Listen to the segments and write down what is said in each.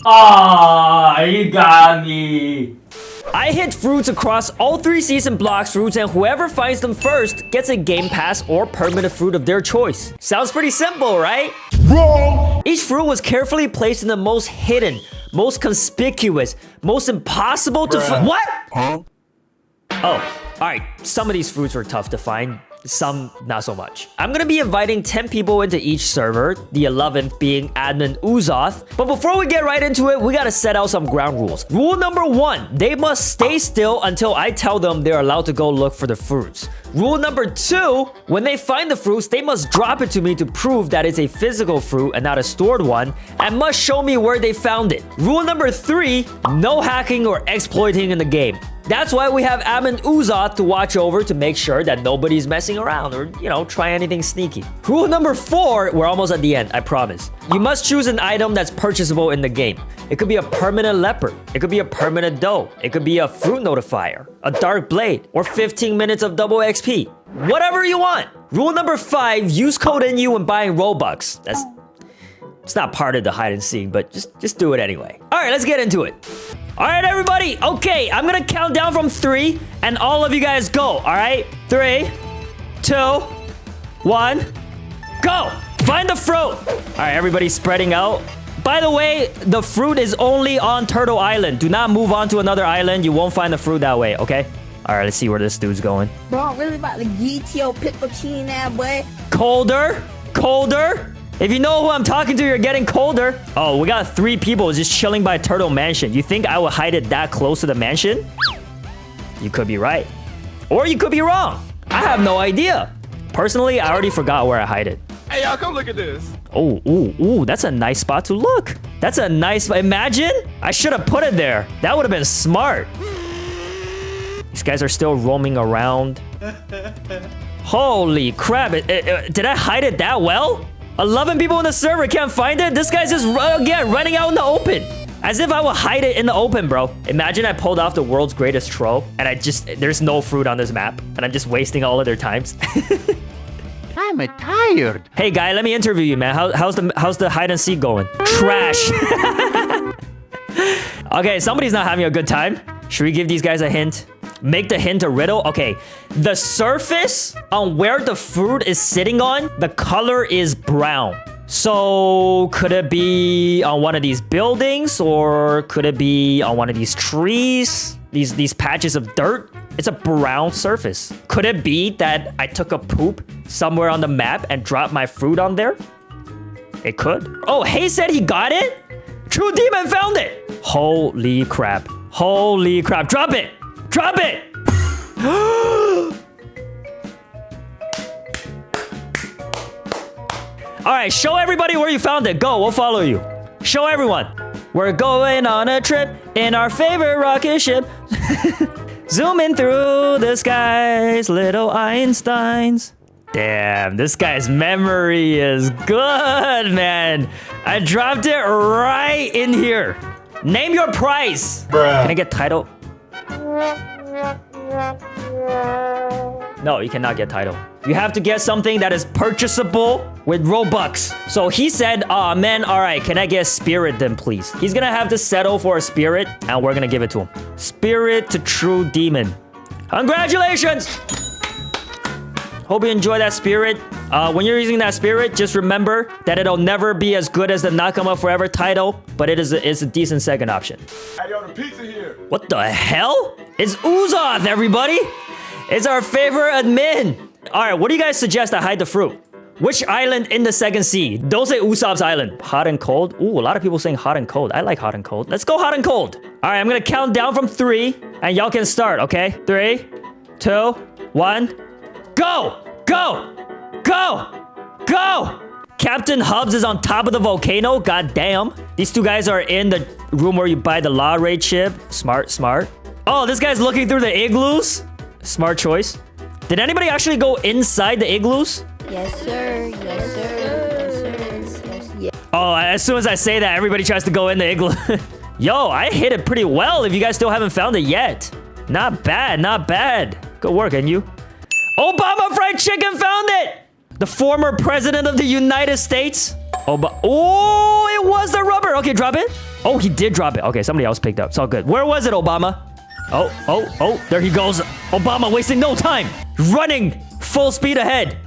Ah, you got me. I hit fruits across all 3 season blocks fruits, and whoever finds them first gets a game pass or permanent fruit of their choice. Sounds pretty simple, right? Wrong! Each fruit was carefully placed in the most hidden, most conspicuous, most impossible to find. What? Huh? Oh, alright. Some of these fruits were tough to find. Some not so much. I'm gonna be inviting 10 people into each server, the 11th being admin Uzoth. But before we get right into it, we gotta set out some ground rules. Rule number 1, they must stay still until I tell them they're allowed to go look for the fruits. Rule number 2, when they find the fruits, they must drop it to me to prove that it's a physical fruit and not a stored one, and must show me where they found it. Rule number 3, no hacking or exploiting in the game. That's why we have admin Uzoth to watch over to make sure that nobody's messing around or, try anything sneaky. Rule number 4, we're almost at the end, I promise. You must choose an item that's purchasable in the game. It could be a permanent leopard. It could be a permanent doe. It could be a fruit notifier, a dark blade, or 15 minutes of double XP. Whatever you want. Rule number 5, use code NU when buying Robux. It's not part of the hide and seek, but just do it anyway. All right, let's get into it. All right, everybody. Okay, I'm gonna count down from 3, and all of you guys go. All right, 3, 2, 1, go. Find the fruit. All right, everybody spreading out. By the way, the fruit is only on Turtle Island. Do not move on to another island. You won't find the fruit that way, okay? All right, let's see where this dude's going. Bro, I'm really about to get your pickle chin that boy. Colder, colder. If you know who I'm talking to, you're getting colder. Oh, we got 3 people just chilling by Turtle Mansion. You think I would hide it that close to the mansion? You could be right. Or you could be wrong. I have no idea. Personally, I already forgot where I hide it. Hey, y'all, come look at this. Oh, ooh, that's a nice spot to look. That's a nice... Imagine? I should have put it there. That would have been smart. These guys are still roaming around. Holy crap. Did I hide it that well? 11 people in the server can't find it? This guy's just, again, running out in the open. As if I would hide it in the open, bro. Imagine I pulled off the world's greatest troll, and there's no fruit on this map, and I'm just wasting all of their times. I'm tired. Hey, guy, let me interview you, man. How's the hide and seek going? Trash. Okay, somebody's not having a good time. Should we give these guys a hint? Make the hint a riddle? Okay, the surface on where the fruit is sitting on, the color is brown. So, could it be on one of these buildings? Or could it be on one of these trees? These patches of dirt? It's a brown surface. Could it be that I took a poop somewhere on the map and dropped my fruit on there? It could. Oh, Hay said he got it? True Demon found it! Holy crap. Holy crap. Drop it! Drop it! Alright, show everybody where you found it. Go, we'll follow you. Show everyone. We're going on a trip in our favorite rocket ship. Zooming through the skies, little Einsteins. Damn, this guy's memory is good, man. I dropped it right in here. Name your price. Bruh. Can I get title? No, you cannot get title. You have to get something that is purchasable with Robux. So he said, aw, man, all right, can I get a spirit then, please? He's gonna have to settle for a spirit, and we're gonna give it to him. Spirit to True Demon. Congratulations! Hope you enjoy that spirit. When you're using that spirit, just remember that it'll never be as good as the Nakama Forever title, but it's a decent second option. Hey, yo, the pizza here. What the hell? It's Uzoth, everybody! It's our favorite admin! Alright, what do you guys suggest I hide the fruit? Which island in the second sea? Don't say Usopp's island. Hot and cold? Ooh, a lot of people saying hot and cold. I like hot and cold. Let's go hot and cold. Alright, I'm gonna count down from 3, and y'all can start, okay? 3, 2, 1, go! Go! Go! Go! Captain Hubs is on top of the volcano. God damn. These 2 guys are in the room where you buy the Law Raid chip. Smart, smart. Oh, this guy's looking through the igloos. Smart choice. Did anybody actually go inside the igloos? Yes, sir. Yes, sir. Yes, sir. Yes, yes. Oh, as soon as I say that, everybody tries to go in the igloo. Yo, I hit it pretty well if you guys still haven't found it yet. Not bad, not bad. Good work, and you? Obama Fried Chicken found it! The former president of the United States. Oh, it was the rubber. Okay, drop it. Oh, he did drop it. Okay, somebody else picked up. It's all good. Where was it, Obama? Oh, there he goes. Obama wasting no time. Running full speed ahead.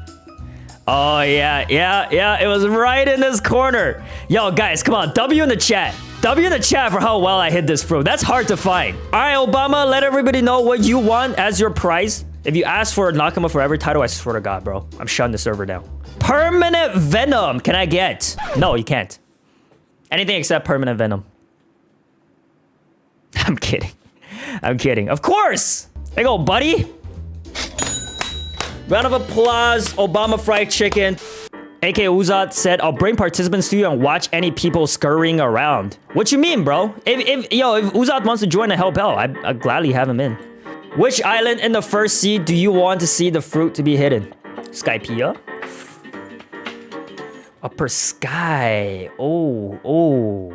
Oh, yeah. It was right in this corner. Yo, guys, come on. W in the chat. W in the chat for how well I hid this fruit. That's hard to find. All right, Obama, let everybody know what you want as your prize. If you ask for a Nakama Forever title, I swear to God, bro. I'm shutting the server down. Permanent Venom. Can I get? No, you can't. Anything except Permanent Venom. I'm kidding. Of course. There you go, buddy. Round of applause. Obama Fried Chicken. AK Uzat said, I'll bring participants to you and watch any people scurrying around. What you mean, bro? If Uzat wants to join and help out, I'd gladly have him in. Which island in the first sea do you want to see the fruit to be hidden? Skypea? Upper Sky. Oh. All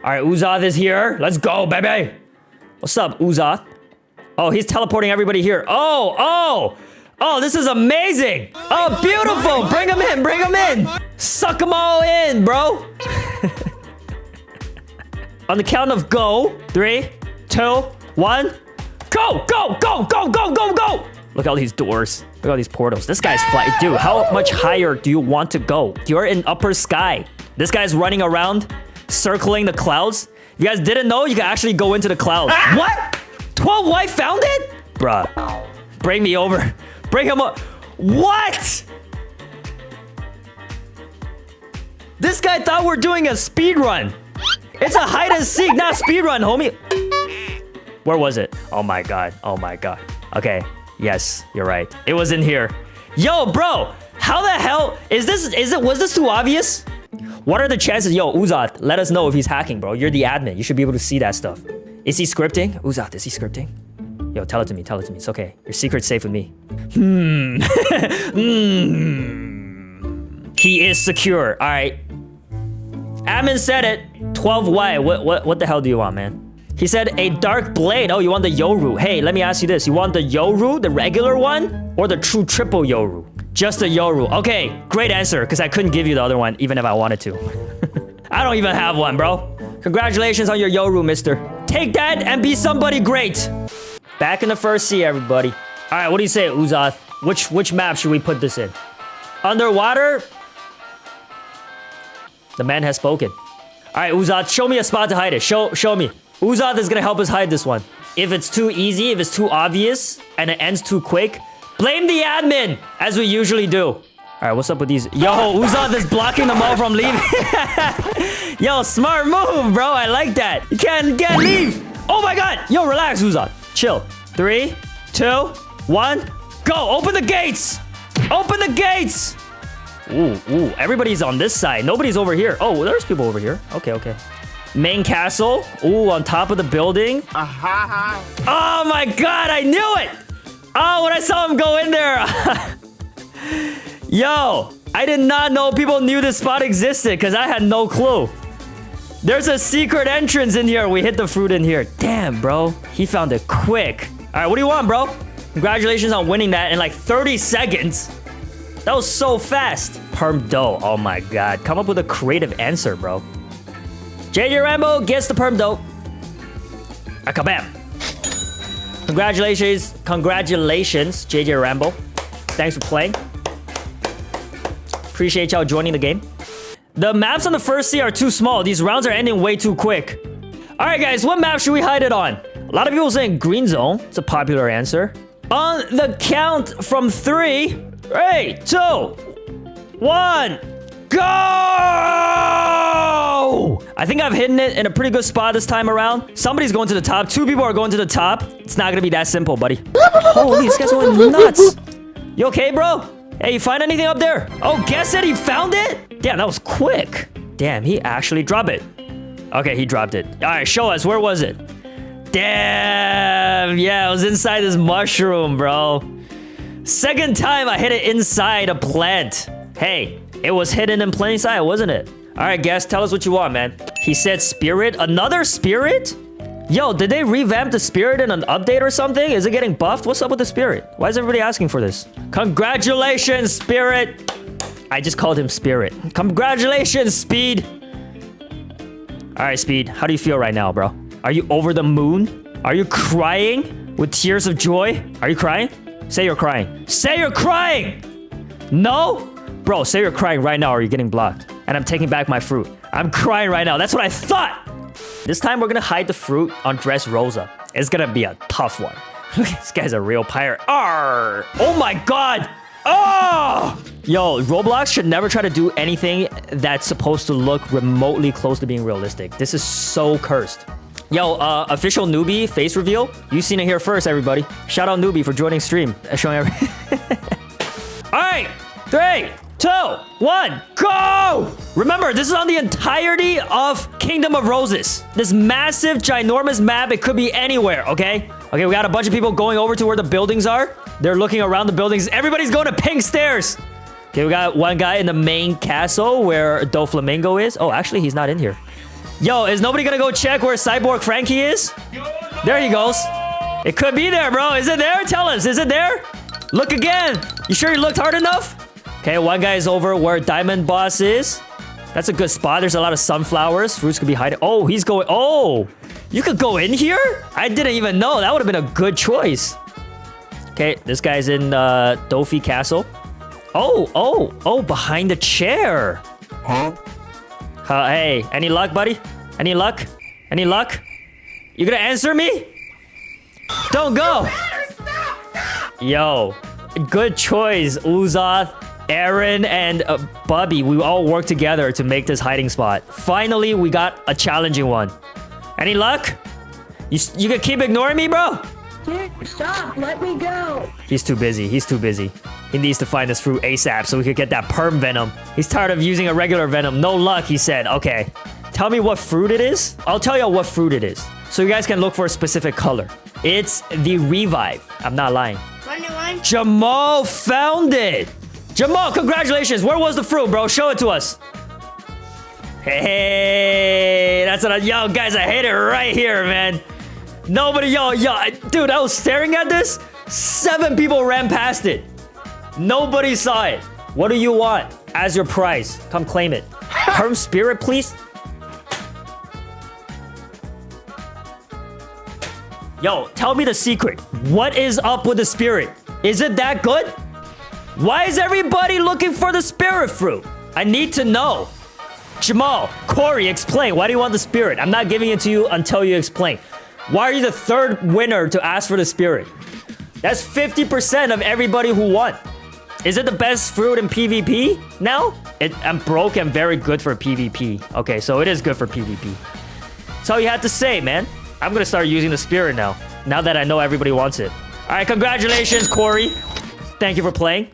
right, Uzath is here. Let's go, baby. What's up, Uzath? Oh, he's teleporting everybody here. Oh, this is amazing. Oh, beautiful. Bring him in. Suck them all in, bro. On the count of go. 3, 2, 1. Go. Look at all these doors. Look at all these portals. This guy's flying. Dude, how much higher do you want to go? You're in upper sky. This guy's running around, circling the clouds. If you guys didn't know, you can actually go into the clouds. What? 12 white found it? Bruh. Bring me over. Bring him up. What? This guy thought we're doing a speed run. It's a hide and seek, not speed run, homie. Where was it? Oh my god. Okay. Yes, you're right. It was in here. Yo, bro. How the hell was this too obvious? What are the chances? Yo, Uzat, let us know if he's hacking, bro. You're the admin. You should be able to see that stuff. Is he scripting? Uzat, is he scripting? Yo, tell it to me. It's okay. Your secret's safe with me. He is secure. All right. Admin said it. 12Y. What the hell do you want, man? He said a dark blade. Oh, you want the Yoru. Hey, let me ask you this. You want the Yoru, the regular one, or the true triple Yoru? Just the Yoru. Okay, great answer, because I couldn't give you the other one, even if I wanted to. I don't even have one, bro. Congratulations on your Yoru, mister. Take that and be somebody great. Back in the first sea, everybody. All right, what do you say, Uzath? Which map should we put this in? Underwater? The man has spoken. All right, Uzath, show me a spot to hide it. Show me. Uzath is gonna help us hide this one. If it's too easy, if it's too obvious, and it ends too quick, blame the admin, as we usually do. All right, what's up with these? Yo, Uzath is blocking them all from leaving. Yo, smart move, bro. I like that. You can't leave. Oh my god. Yo, relax, Uzath. Chill. 3, 2, 1, go. Open the gates. Open the gates. Ooh. Everybody's on this side. Nobody's over here. Oh, there's people over here. Okay. Main castle. Ooh, on top of the building. Oh my god, I knew it. Oh, when I saw him go in there. Yo, I did not know people knew this spot existed because I had no clue. There's a secret entrance in here. We hit the fruit in here. Damn, bro. He found it quick. All right, what do you want, bro? Congratulations on winning that in like 30 seconds. That was so fast. Perm dough. Oh my god. Come up with a creative answer, bro. JJ Rambo gets the perm dough. Kabam. Congratulations, JJ Rambo. Thanks for playing. Appreciate y'all joining the game. The maps on the first sea are too small. These rounds are ending way too quick. All right, guys, what map should we hide it on? A lot of people saying green zone. It's a popular answer. On the count from 3, 2, 1, go! I think I've hidden it in a pretty good spot this time around. Somebody's going to the top. 2 people are going to the top. It's not gonna be that simple, buddy. Holy, this guy's going nuts. You okay, bro? Hey, you find anything up there? Oh, guess it, he found it? Damn, that was quick. Damn, he actually dropped it. Okay, he dropped it. All right, show us. Where was it? Damn, yeah, it was inside this mushroom, bro. Second time I hit it inside a plant. Hey, it was hidden in plain sight, wasn't it? All right, guys, tell us what you want, man. He said spirit. Another spirit? Yo, did they revamp the spirit in an update or something? Is it getting buffed? What's up with the spirit? Why is everybody asking for this? Congratulations, spirit! I just called him spirit. Congratulations, Speed! Alright, Speed, how do you feel right now, bro? Are you over the moon? Are you crying with tears of joy? Are you crying? Say you're crying. Say you're crying! No? Bro, say you're crying right now or you're getting blocked. And I'm taking back my fruit. I'm crying right now. That's what I thought! This time we're gonna hide the fruit on Dressrosa. It's gonna be a tough one. This guy's a real pirate. Arr! Oh my god! Oh! Yo, Roblox should never try to do anything that's supposed to look remotely close to being realistic. This is so cursed. Yo, official newbie face reveal. You seen it here first, everybody. Shout out newbie for joining stream. Showing every... Alright! 3, 2, 1, go! Remember, this is on the entirety of Kingdom of Roses. This massive, ginormous map. It could be anywhere, okay? Okay, we got a bunch of people going over to where the buildings are. They're looking around the buildings. Everybody's going to pink stairs. Okay, we got one guy in the main castle where Doflamingo is. Oh, actually, he's not in here. Yo, is nobody gonna go check where Cyborg Frankie is? There he goes. It could be there, bro. Is it there? Tell us. Is it there? Look again. You sure you looked hard enough? Okay, one guy is over where Diamond Boss is. That's a good spot. There's a lot of sunflowers. Fruits could be hiding. Oh, he's going. Oh, you could go in here? I didn't even know. That would have been a good choice. Okay, this guy's in Dofi Castle. Oh, behind the chair. Huh? Hey, any luck, buddy? Any luck? Any luck? You gonna answer me? Don't go. Yo, good choice, Uzoth, Aaron, and Bubby. We all worked together to make this hiding spot. Finally, we got a challenging one. Any luck? You can keep ignoring me, bro? Dude, stop. Let me go. He's too busy. He's too busy. He needs to find this fruit ASAP so we could get that perm venom. He's tired of using a regular venom. No luck, he said. Okay. Tell me what fruit it is. I'll tell you what fruit it is. So you guys can look for a specific color. It's the Revive. I'm not lying. Jamal found it. Jamal, congratulations. Where was the fruit, bro? Show it to us. Hey, that's what yo, guys, I hate it right here, man. Nobody, yo, dude, I was staring at this. 7 people ran past it. Nobody saw it. What do you want as your prize? Come claim it. Perm spirit, please. Yo, tell me the secret. What is up with the spirit? Is it that good? Why is everybody looking for the spirit fruit? I need to know. Jamal, Corey, explain. Why do you want the spirit? I'm not giving it to you until you explain. Why are you the 3rd winner to ask for the spirit? That's 50% of everybody who won. Is it the best fruit in PvP now? I'm broke and very good for PvP. Okay, so it is good for PvP. That's all you had to say, man. I'm gonna start using the spirit now that I know everybody wants it. All right, congratulations, Corey. Thank you for playing.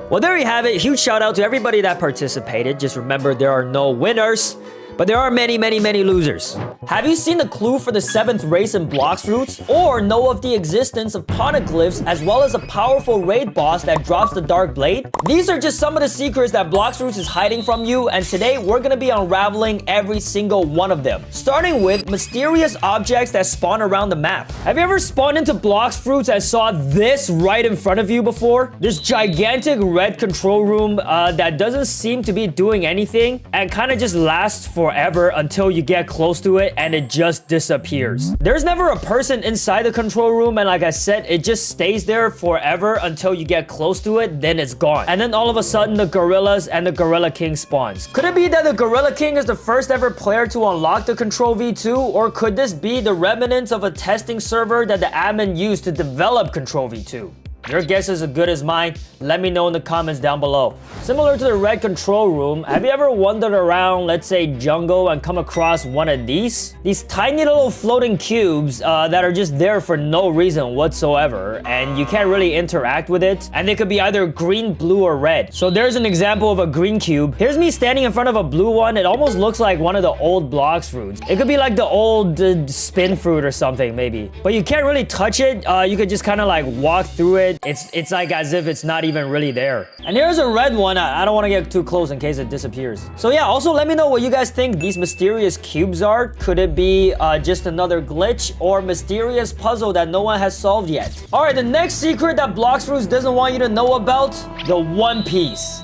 Well, there you have it. Huge shout out to everybody that participated. Just remember, there are no winners, but there are many, many, many losers. Have you seen the clue for the 7th race in Blox Fruits? Or know of the existence of poneglyphs as well as a powerful raid boss that drops the Dark Blade? These are just some of the secrets that Blox Fruits is hiding from you, and today we're gonna be unraveling every single one of them. Starting with mysterious objects that spawn around the map. Have you ever spawned into Blox Fruits and saw this right in front of you before? This gigantic red control room that doesn't seem to be doing anything and kind of just lasts forever until you get close to it and it just disappears. There's never a person inside the control room, and like I said, it just stays there forever until you get close to it, then it's gone. And then all of a sudden the gorillas and the Gorilla King spawns. Could it be that the Gorilla King is the first ever player to unlock the Control V2, or could this be the remnants of a testing server that the admin used to develop Control V2? Your guess is as good as mine. Let me know in the comments down below. Similar to the red control room, have you ever wandered around, let's say, jungle and come across one of these? These tiny little floating cubes that are just there for no reason whatsoever, and you can't really interact with it, and they could be either green, blue, or red. So there's an example of a green cube. Here's me standing in front of a blue one. It almost looks like one of the old Blox Fruits. It could be like the old spin fruit or something, maybe. But you can't really touch it. You could just kind of like walk through it It's like as if it's not even really there. And here's a red one. I don't want to get too close in case it disappears. So yeah, also let me know what you guys think these mysterious cubes are. Could it be just another glitch or mysterious puzzle that no one has solved yet? All right, the next secret that Blox Fruits doesn't want you to know about, the One Piece.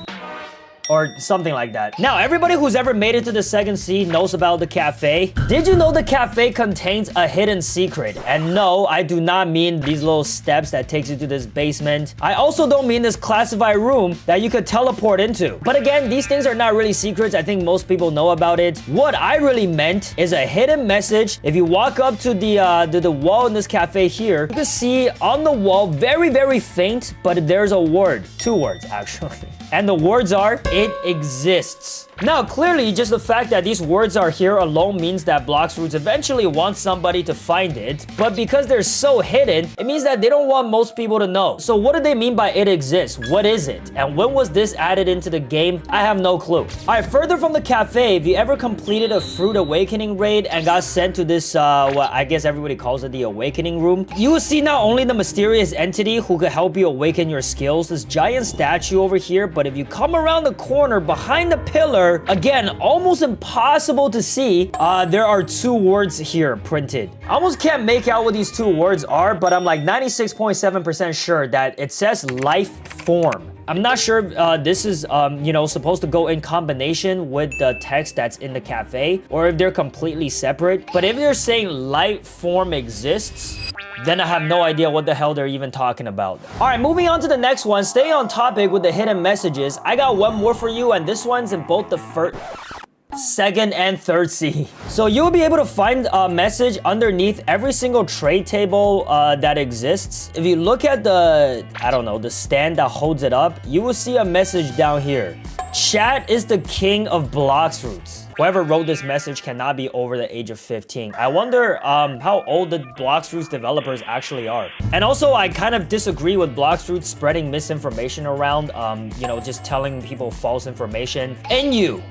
Or something like that. Now, everybody who's ever made it to the second sea knows about the cafe. Did you know the cafe contains a hidden secret? And no, I do not mean these little steps that takes you to this basement. I also don't mean this classified room that you could teleport into. But again, these things are not really secrets. I think most people know about it. What I really meant is a hidden message. If you walk up to the wall in this cafe here, you can see on the wall, very, very faint, but there's a word. 2 words, actually. And the words are, it exists. Now, clearly, just the fact that these words are here alone means that Blox Fruits eventually wants somebody to find it. But because they're so hidden, it means that they don't want most people to know. So what do they mean by it exists? What is it? And when was this added into the game? I have no clue. All right, further from the cafe, if you ever completed a Fruit Awakening raid and got sent to this, what I guess everybody calls it the Awakening Room, you will see not only the mysterious entity who could help you awaken your skills, this giant statue over here, but if you come around the corner behind the pillar, again, almost impossible to see, there are 2 words here printed. I almost can't make out what these 2 words are, but I'm like 96.7% sure that it says life form. I'm not sure if this is, you know, supposed to go in combination with the text that's in the cafe, or if they're completely separate. But if they're saying life form exists, then I have no idea what the hell they're even talking about. All right, moving on to the next one. Stay on topic with the hidden messages. I got one more for you, and this one's in both the first, second, and third sea. So you'll be able to find a message underneath every single trade table that exists. If you look at the, I don't know, the stand that holds it up, you will see a message down here. Chat is the king of Blox Fruits. Whoever wrote this message cannot be over the age of 15. I wonder how old the Blox Fruits developers actually are. And also, I kind of disagree with Blox Fruits spreading misinformation around, you know, just telling people false information. NU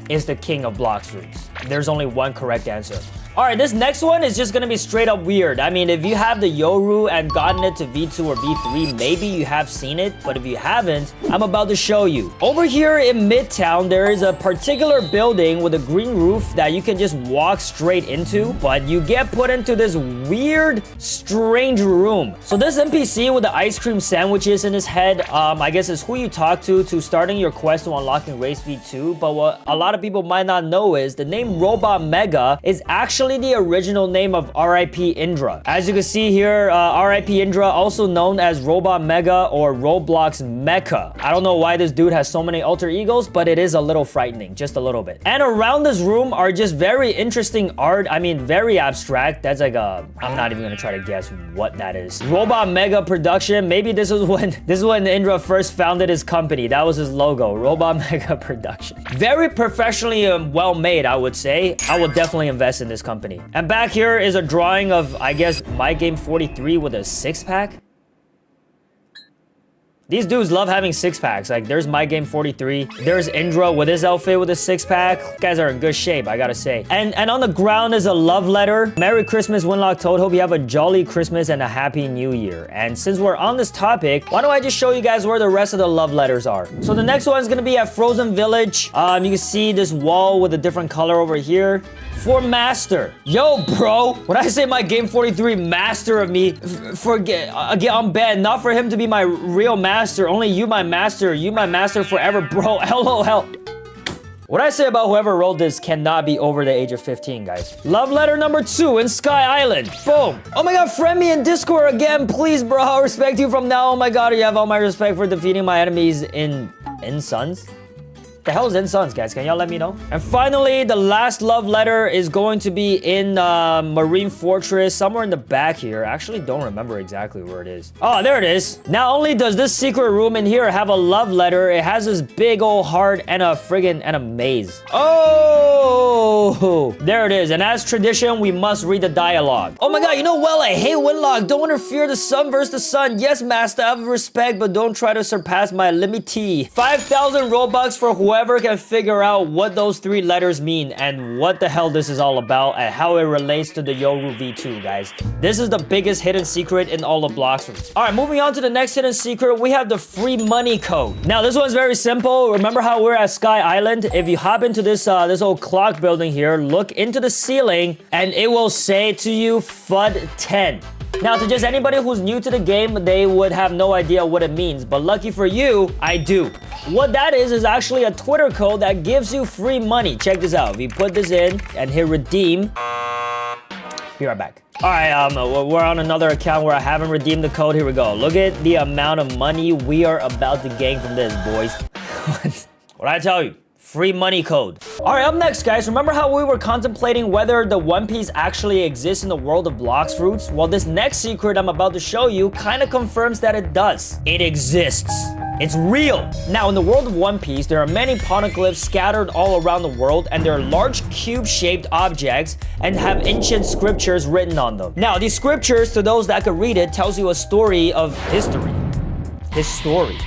is the king of Blox Fruits. There's only one correct answer. All right, this next one is just gonna be straight up weird. I mean, if you have the Yoru and gotten it to V2 or V3, maybe you have seen it, but if you haven't, I'm about to show you. Over here in Midtown, there is a particular building with a green roof that you can just walk straight into, but you get put into this weird, strange room. So this NPC with the ice cream sandwiches in his head, I guess is who you talk to starting your quest to unlocking Race V2, but what a lot of people might not know is the name Robot Mega is actually the original name of RIP Indra. As you can see here, RIP Indra, also known as Robot Mega or Roblox Mecha. I don't know why this dude has so many alter egos, but it is a little frightening, just a little bit. And around this room are just very interesting art. I mean, very abstract. That's like a, I'm not even gonna try to guess what that is. Robot Mega Production. Maybe this is when Indra first founded his company. That was his logo, Robot Mega Production. Very professionally well made, I would say. I would definitely invest in this company. And back here is a drawing of, I guess, My Game 43 with a 6-pack. These dudes love having 6-packs. Like, there's My Game 43. There's Indra with his outfit with a 6-pack. Guys are in good shape, I gotta say. And on the ground is a love letter. Merry Christmas, Winlock Toad. Hope you have a jolly Christmas and a happy New Year. And since we're on this topic, why don't I just show you guys where the rest of the love letters are. So the next one is gonna be at Frozen Village. You can see this wall with a different color over here. For Master. Yo, bro. When I say My Game 43 master of me, forget, again, I'm bad. Not for him to be my real master. Only you my master. You my master forever, bro. LOL. What I say about whoever wrote this cannot be over the age of 15, guys. Love letter number 2 in Sky Island. Boom. Oh my god, friend me in Discord again, please, bro. I'll respect you from now. Oh my god, you have all my respect for defeating my enemies in Suns. The hell is in Suns, guys? Can y'all let me know? And finally, the last love letter is going to be in Marine Fortress, somewhere in the back here. I actually don't remember exactly where it is. Oh, there it is. Not only does this secret room in here have a love letter, it has this big old heart and a maze. Oh, there it is. And as tradition, we must read the dialogue. Oh my god, you know well, I hate Winlock. Don't interfere the sun versus the sun. Yes, master, I have respect, but don't try to surpass my limit. 5,000 Robux for whoever whoever can figure out what those 3 letters mean and what the hell this is all about and how it relates to the Yoru V2, guys. This is the biggest hidden secret in all of Blox Fruits. All right, moving on to the next hidden secret, we have the free money code. Now, this one's very simple. Remember how we're at Sky Island? If you hop into this this old clock building here, look into the ceiling, and it will say to you FUD 10. Now, to just anybody who's new to the game, they would have no idea what it means. But lucky for you, I do. What that is actually a Twitter code that gives you free money. Check this out. If you put this in and hit redeem, be right back. All right, we're on another account where I haven't redeemed the code. Here we go. Look at the amount of money we are about to gain from this, boys. What'd I tell you? Free money code. All right, up next, guys. Remember how we were contemplating whether the One Piece actually exists in the world of Blox Fruits? Well, this next secret I'm about to show you kind of confirms that it does. It exists. It's real. Now, in the world of One Piece, there are many poneglyphs scattered all around the world, and they're large cube-shaped objects and have ancient scriptures written on them. Now, these scriptures, to those that could read it, tells you a story of history. His story.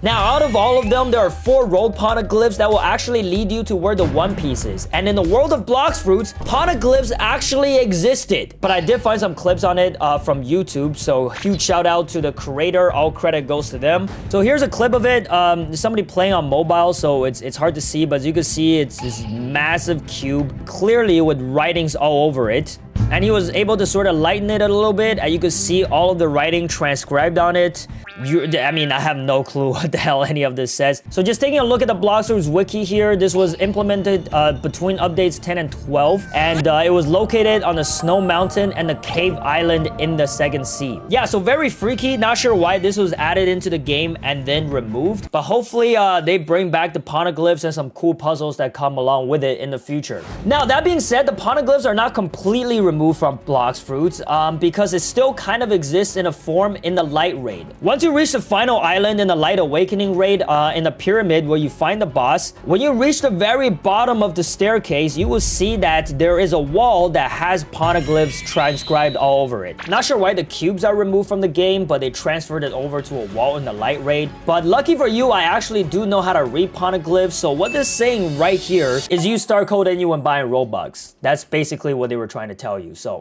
Now, out of all of them, there are 4 rolled poneglyphs that will actually lead you to where the One Piece is. And in the world of Blox Fruits, poneglyphs actually existed. But I did find some clips on it from YouTube, so huge shout out to the creator. All credit goes to them. So here's a clip of it. There's somebody playing on mobile, so it's hard to see, but as you can see, it's this massive cube, clearly with writings all over it. And he was able to sort of lighten it a little bit, and you could see all of the writing transcribed on it. I mean, I have no clue what the hell any of this says. So just taking a look at the Blox Fruits wiki here, this was implemented between updates 10 and 12, and it was located on the Snow Mountain and the Cave Island in the Second Sea. Yeah, so very freaky. Not sure why this was added into the game and then removed, but hopefully they bring back the poneglyphs and some cool puzzles that come along with it in the future. Now, that being said, the poneglyphs are not completely removed from Blox Fruits because it still kind of exists in a form in the Light Raid. Once you reach the final island in the Light Awakening raid in the pyramid where you find the boss, when you reach the very bottom of the staircase, you will see that there is a wall that has poneglyphs transcribed all over it. Not sure why the cubes are removed from the game, but they transferred it over to a wall in the Light Raid. But lucky for you, I actually do know how to read poneglyphs, so what this is saying right here is use star code NU when buying Robux. That's basically what they were trying to tell you. So,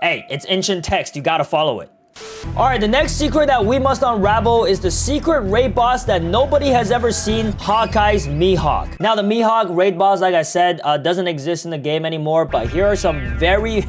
hey, it's ancient text. You gotta follow it. All right, the next secret that we must unravel is the secret raid boss that nobody has ever seen, Hawkeye's Mihawk. Now, the Mihawk raid boss, like I said, doesn't exist in the game anymore, but here are some very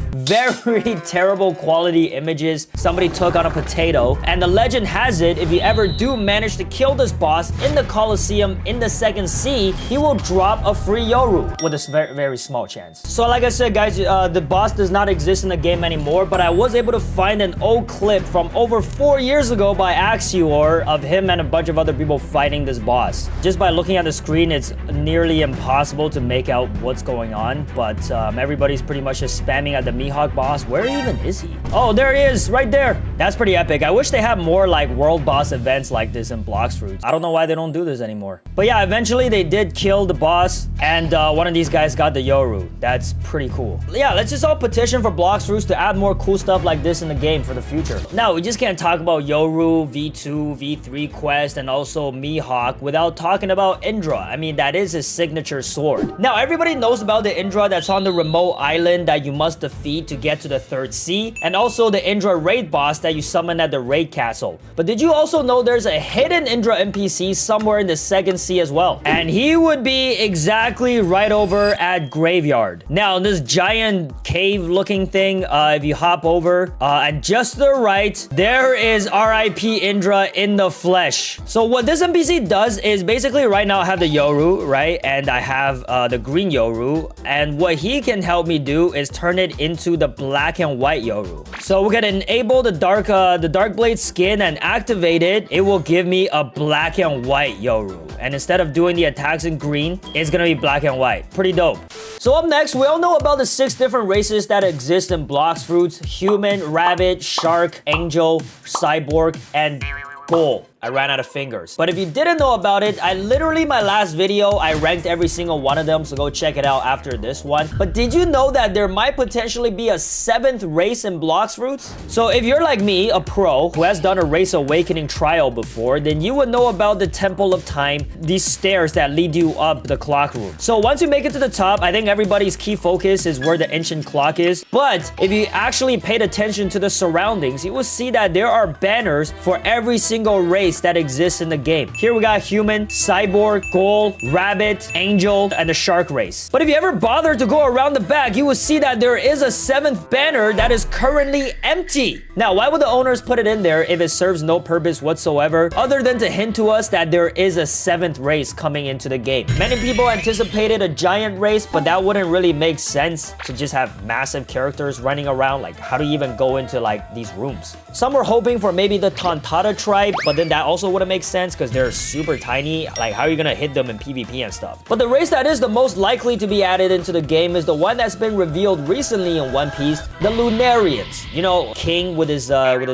terrible quality images somebody took on a potato. And the legend has it, if you ever do manage to kill this boss in the Colosseum in the Second Sea, he will drop a free Yoru with a very small chance. So like I said, guys, the boss does not exist in the game anymore, but I was able to find an old clip from over 4 years ago by Axior of him and a bunch of other people fighting this boss. Just by looking at the screen, it's nearly impossible to make out what's going on, but everybody's pretty much just spamming at the Mihawk boss. Where even is he? Oh, there he is, right there. That's pretty epic. I wish they had more like world boss events like this in Blox Fruits. I don't know why they don't do this anymore. But yeah, eventually they did kill the boss, and one of these guys got the Yoru. That's pretty cool. Yeah, let's just all petition for Blox Fruits to add more cool stuff like this in the game for the future. Now, we just can't talk about Yoru, V2, V3 quest, and also Mihawk without talking about Indra. I mean, that is his signature sword. Now, everybody knows about the Indra that's on the remote island that you must defeat to get to the Third Sea, and also the Indra raid boss that you summon at the raid castle. But did you also know there's a hidden Indra NPC somewhere in the Second Sea as well? And he would be exactly right over at Graveyard. Now, this giant cave-looking thing, if you hop over, and just to the right, there is RIP Indra in the flesh. So what this NPC does is basically right now I have the Yoru, right? And I have the green Yoru. And what he can help me do is turn it into the black and white Yoru. So we're gonna enable the dark blade skin and activate it. It will give me a black and white Yoru. And instead of doing the attacks in green, it's gonna be black and white. Pretty dope. So up next, we all know about the 6 different races that exist in Blox Fruits: human, rabbit, shark, angel, cyborg, and bull. I ran out of fingers. But if you didn't know about it, my last video, I ranked every single one of them, so go check it out after this one. But did you know that there might potentially be a 7th race in Blox Fruits? So if you're like me, a pro who has done a Race Awakening trial before, then you would know about the Temple of Time, these stairs that lead you up the clock room. So once you make it to the top, I think everybody's key focus is where the ancient clock is. But if you actually paid attention to the surroundings, you will see that there are banners for every single race that exists in the game. Here we got human, cyborg, ghoul, rabbit, angel, and the shark race. But if you ever bother to go around the back, you will see that there is a 7th banner that is currently empty. Now, why would the owners put it in there if it serves no purpose whatsoever, other than to hint to us that there is a 7th race coming into the game? Many people anticipated a giant race, but that wouldn't really make sense to just have massive characters running around. Like, how do you even go into like these rooms? Some were hoping for maybe the Tontata tribe, but then that also wouldn't make sense because they're super tiny. Like, how are you gonna hit them in PvP and stuff? But the race that is the most likely to be added into the game is the one that's been revealed recently in One Piece, the Lunarians. You know, King with his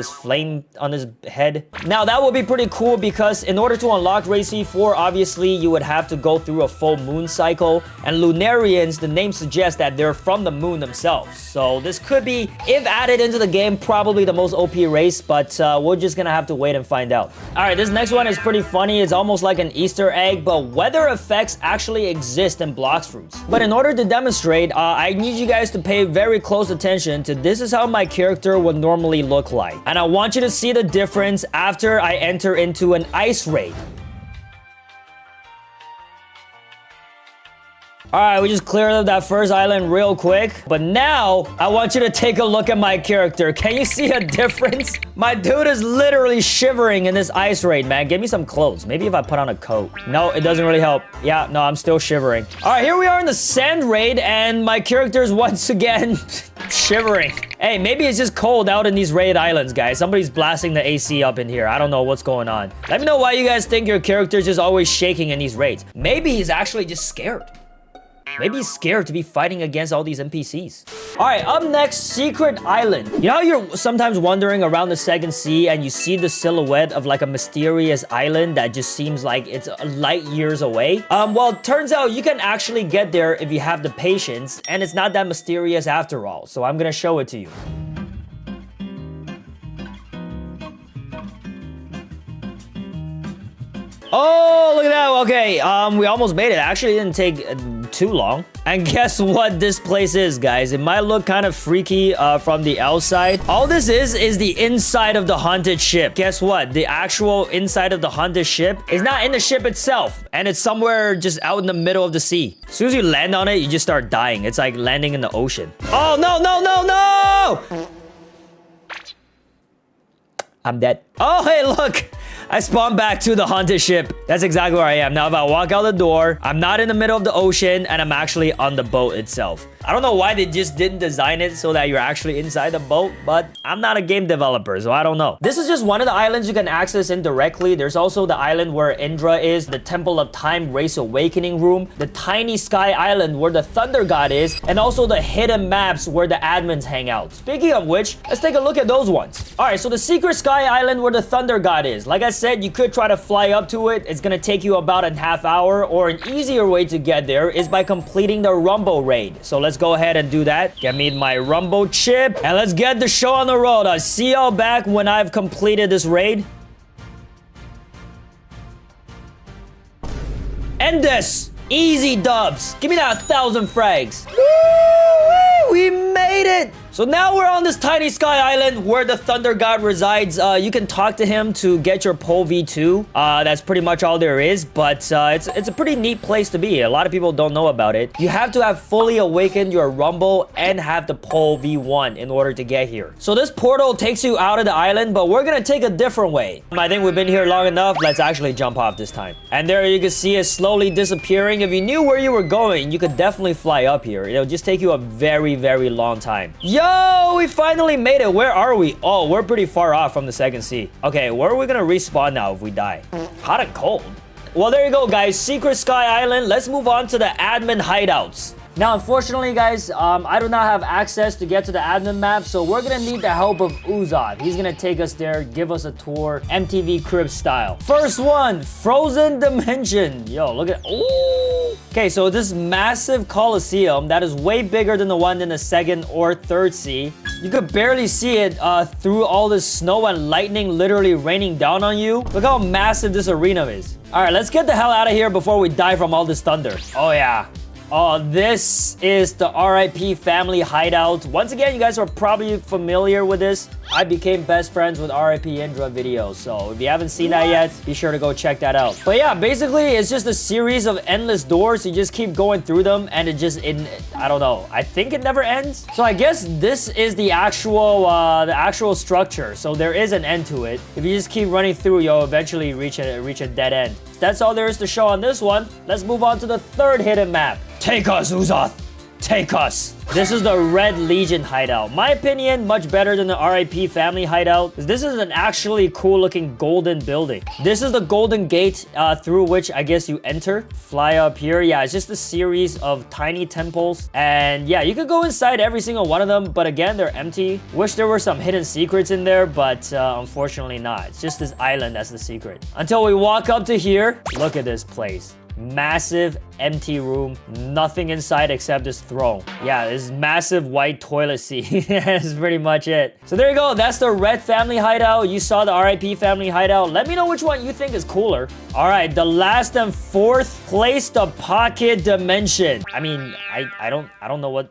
flame on his head. Now, that would be pretty cool because in order to unlock Race C4, obviously, you would have to go through a full moon cycle. And Lunarians, the name suggests that they're from the moon themselves. So this could be, if added into the game, probably the most OP race, but we're just gonna have to wait and find out. All right, this next one is pretty funny. It's almost like an Easter egg, but weather effects actually exist in Blox Fruits. But in order to demonstrate, I need you guys to pay very close attention to this is how my character would normally look like. And I want you to see the difference after I enter into an ice raid. Alright, we just cleared up that first island real quick. But now, I want you to take a look at my character. Can you see a difference? My dude is literally shivering in this ice raid, man. Give me some clothes. Maybe if I put on a coat. No, it doesn't really help. Yeah, no, I'm still shivering. Alright, here we are in the sand raid, and my character is once again shivering. Hey, maybe it's just cold out in these raid islands, guys. Somebody's blasting the AC up in here. I don't know what's going on. Let me know why you guys think your character is just always shaking in these raids. Maybe he's actually just scared. Maybe he's scared to be fighting against all these NPCs. All right, up next, Secret Island. You know how you're sometimes wandering around the second sea and you see the silhouette of like a mysterious island that just seems like it's light years away? Well, it turns out you can actually get there if you have the patience, and it's not that mysterious after all. So I'm gonna show it to you. Oh, look at that. Okay, we almost made it. Actually, it didn't take too long. And guess what this place is, guys? It might look kind of freaky from the outside. All this is the inside of the haunted ship. Guess what? The actual inside of the haunted ship is not in the ship itself. And it's somewhere just out in the middle of the sea. As soon as you land on it, you just start dying. It's like landing in the ocean. Oh, no, no, no, no! I'm dead. Oh, hey, look! I spawned back to the haunted ship. That's exactly where I am. Now, if I walk out the door, I'm not in the middle of the ocean, and I'm actually on the boat itself. I don't know why they just didn't design it so that you're actually inside the boat, but I'm not a game developer, so I don't know. This is just one of the islands you can access indirectly. There's also the island where Indra is, the Temple of Time Race Awakening room, the tiny sky island where the Thunder God is, and also the hidden maps where the admins hang out. Speaking of which, let's take a look at those ones. All right, so the secret sky island where the Thunder God is. Like I said, you could try to fly up to it. It's gonna take you about a half hour, or an easier way to get there is by completing the Rumble raid. So let's go ahead and do that. Get me my Rumble chip, and let's get the show on the road. I'll see y'all back when I've completed this raid. End this! Easy dubs! Give me that 1,000 frags! Woo! We made it! So now we're on this tiny sky island where the Thunder God resides. You can talk to him to get your pole V2. That's pretty much all there is, but it's a pretty neat place to be. A lot of people don't know about it. You have to have fully awakened your Rumble and have the pole V1 in order to get here. So this portal takes you out of the island, but we're gonna take a different way. I think we've been here long enough. Let's actually jump off this time. And there you can see it slowly disappearing. If you knew where you were going, you could definitely fly up here. It'll just take you a very, very long time. Yo, we finally made it. Where are we? Oh, we're pretty far off from the second sea. Okay, where are we gonna respawn now if we die? Hot and cold. Well, there you go, guys. Secret Sky Island. Let's move on to the admin hideouts. Now, unfortunately, guys, I do not have access to get to the admin map, so we're gonna need the help of Uzoth. He's gonna take us there, give us a tour, MTV Crib style. First one, Frozen Dimension. Yo, look at, ooh. Okay, so this massive Coliseum that is way bigger than the one in the second or third sea. You could barely see it through all this snow and lightning literally raining down on you. Look how massive this arena is. All right, let's get the hell out of here before we die from all this thunder. Oh yeah. Oh, this is the RIP family hideout. Once again, you guys are probably familiar with this. I became best friends with RIP Indra videos. So if you haven't seen that yet, be sure to go check that out. But yeah, basically, it's just a series of endless doors. You just keep going through them and I don't know. I think it never ends. So I guess this is the actual structure. So there is an end to it. If you just keep running through, you'll eventually reach a dead end. That's all there is to show on this one. Let's move on to the third hidden map. Take us, Uzoth. Take us. This is the Red Legion hideout. My opinion, much better than the RIP family hideout. This is an actually cool looking golden building. This is the golden gate through which I guess you enter. Fly up here. Yeah, it's just a series of tiny temples. And yeah, you could go inside every single one of them. But again, they're empty. Wish there were some hidden secrets in there, but unfortunately not. It's just this island that's the secret. Until we walk up to here. Look at this place. Massive empty room, nothing inside except this throne. Yeah, this massive white toilet seat. That's pretty much it. So there you go. That's the Red family hideout. You saw the RIP family hideout. Let me know which one you think is cooler. All right, the last and fourth place, the Pocket Dimension. I mean, I don't know